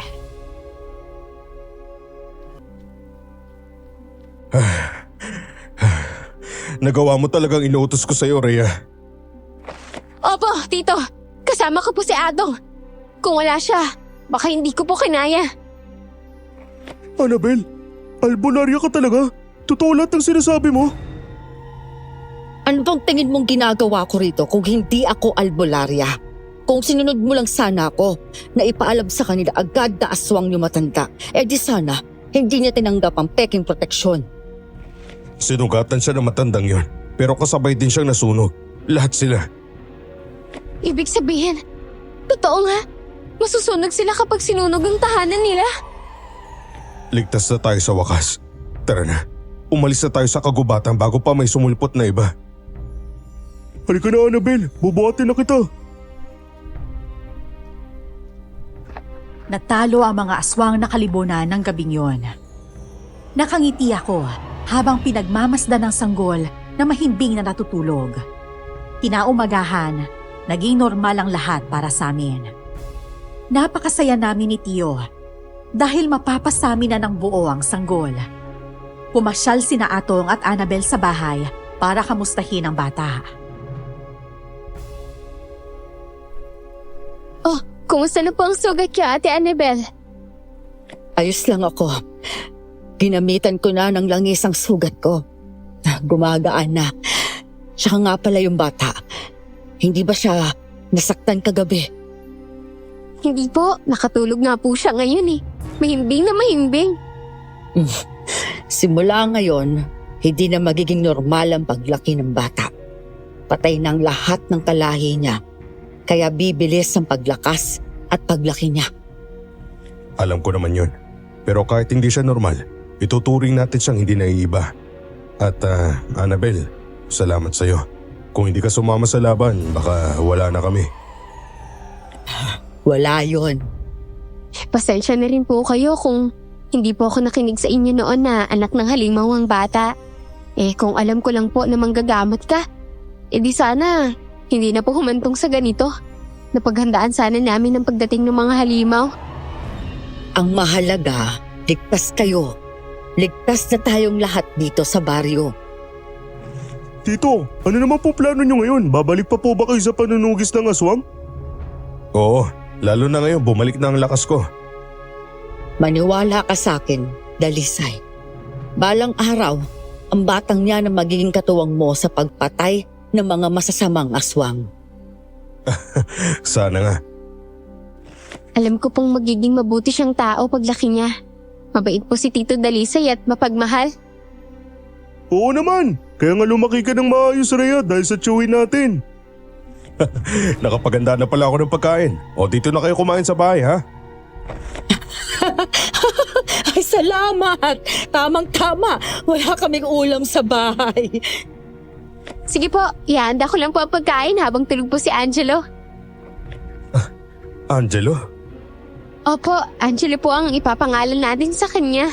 Speaker 1: Nagawa mo talagang inuutos ko sa'yo, Rhea.
Speaker 2: Opo, Tito. Kasama ko po si Adong. Kung wala siya, baka hindi ko po kinaya.
Speaker 1: Annabel, albularya ka talaga? Totoo lahat ng sinasabi mo?
Speaker 4: Ano bang tingin mong ginagawa ko rito kung hindi ako albularya? Kung sinunod mo lang sana ako na ipaalam sa kanila agad na aswang yung matanda, di sana hindi niya tinanggap ang peking proteksyon.
Speaker 1: Sinugatan siya ng matandang yon, pero kasabay din siyang nasunog. Lahat sila.
Speaker 2: Ibig sabihin, totoo nga. Masusunog sila kapag sinunog ang tahanan nila.
Speaker 1: Ligtas na tayo sa wakas. Tara na, umalis na tayo sa kagubatan bago pa may sumulpot na iba. Halika na, Annabel. Bubuhatin na kita.
Speaker 3: Natalo ang mga aswang na kalibunan ng gabing yon. Nakangiti ako habang pinagmamasdan ng sanggol na mahimbing na natutulog. Kinaumagahan, naging normal ang lahat para sa amin. Napakasaya namin ni Tio dahil mapapasamin na ng buo ang sanggol. Pumasyal sina Atong at Annabel sa bahay para kamustahin ang bata.
Speaker 2: Oh, kumusta na po ang sugat niyo, Ate Annabel?
Speaker 4: Ayos lang ako. Ginamitan ko na ng langis ang sugat ko. Gumagaan na. Tsaka nga pala yung bata. Hindi ba siya nasaktan kagabi?
Speaker 2: Hindi po, nakatulog nga po siya ngayon eh. Mahimbing na mahimbing.
Speaker 4: Simula ngayon, hindi na magiging normal ang paglaki ng bata. Patay ng lahat ng kalahi niya. Kaya bibilis ang paglakas at paglaki niya.
Speaker 1: Alam ko naman yun. Pero kahit hindi siya normal, ituturing natin siyang hindi naiiba. At Annabel, salamat sa'yo. Kung hindi ka sumama sa laban, baka wala na kami.
Speaker 4: Wala yon.
Speaker 2: Pasensya na rin po kayo kung hindi po ako nakinig sa inyo noon na anak ng halimaw ang bata. Kung alam ko lang po na manggagamot ka, di sana hindi na po humantong sa ganito. Napaghandaan sana namin ang pagdating ng mga halimaw.
Speaker 4: Ang mahalaga, ligtas kayo. Ligtas na tayong lahat dito sa baryo.
Speaker 1: Tito, ano naman po plano nyo ngayon? Babalik pa po ba kayo sa panunugis ng aswang? Oo, lalo na ngayon bumalik na ang lakas ko.
Speaker 4: Maniwala ka sa akin, Dalisay. Balang araw, ang batang niya na magiging katuwang mo sa pagpatay ng mga masasamang aswang.
Speaker 1: Sana nga.
Speaker 2: Alam ko pong magiging mabuti siyang tao paglaki niya. Mabait po si Tito Dalisay at mapagmahal.
Speaker 1: Oo naman, kaya nga lumaki ka ng maayos, Rhea, dahil sa chewin natin. Nakapaganda na pala ako ng pagkain. O dito na kayo kumain sa bahay, ha?
Speaker 4: Ay, salamat! Tamang-tama, wala kaming ulam sa bahay.
Speaker 2: Sige po, ihanda ko lang po ang pagkain habang tulog po si Angelo.
Speaker 1: Angelo?
Speaker 2: Opo, Angelo po ang ipapangalan natin sa kanya.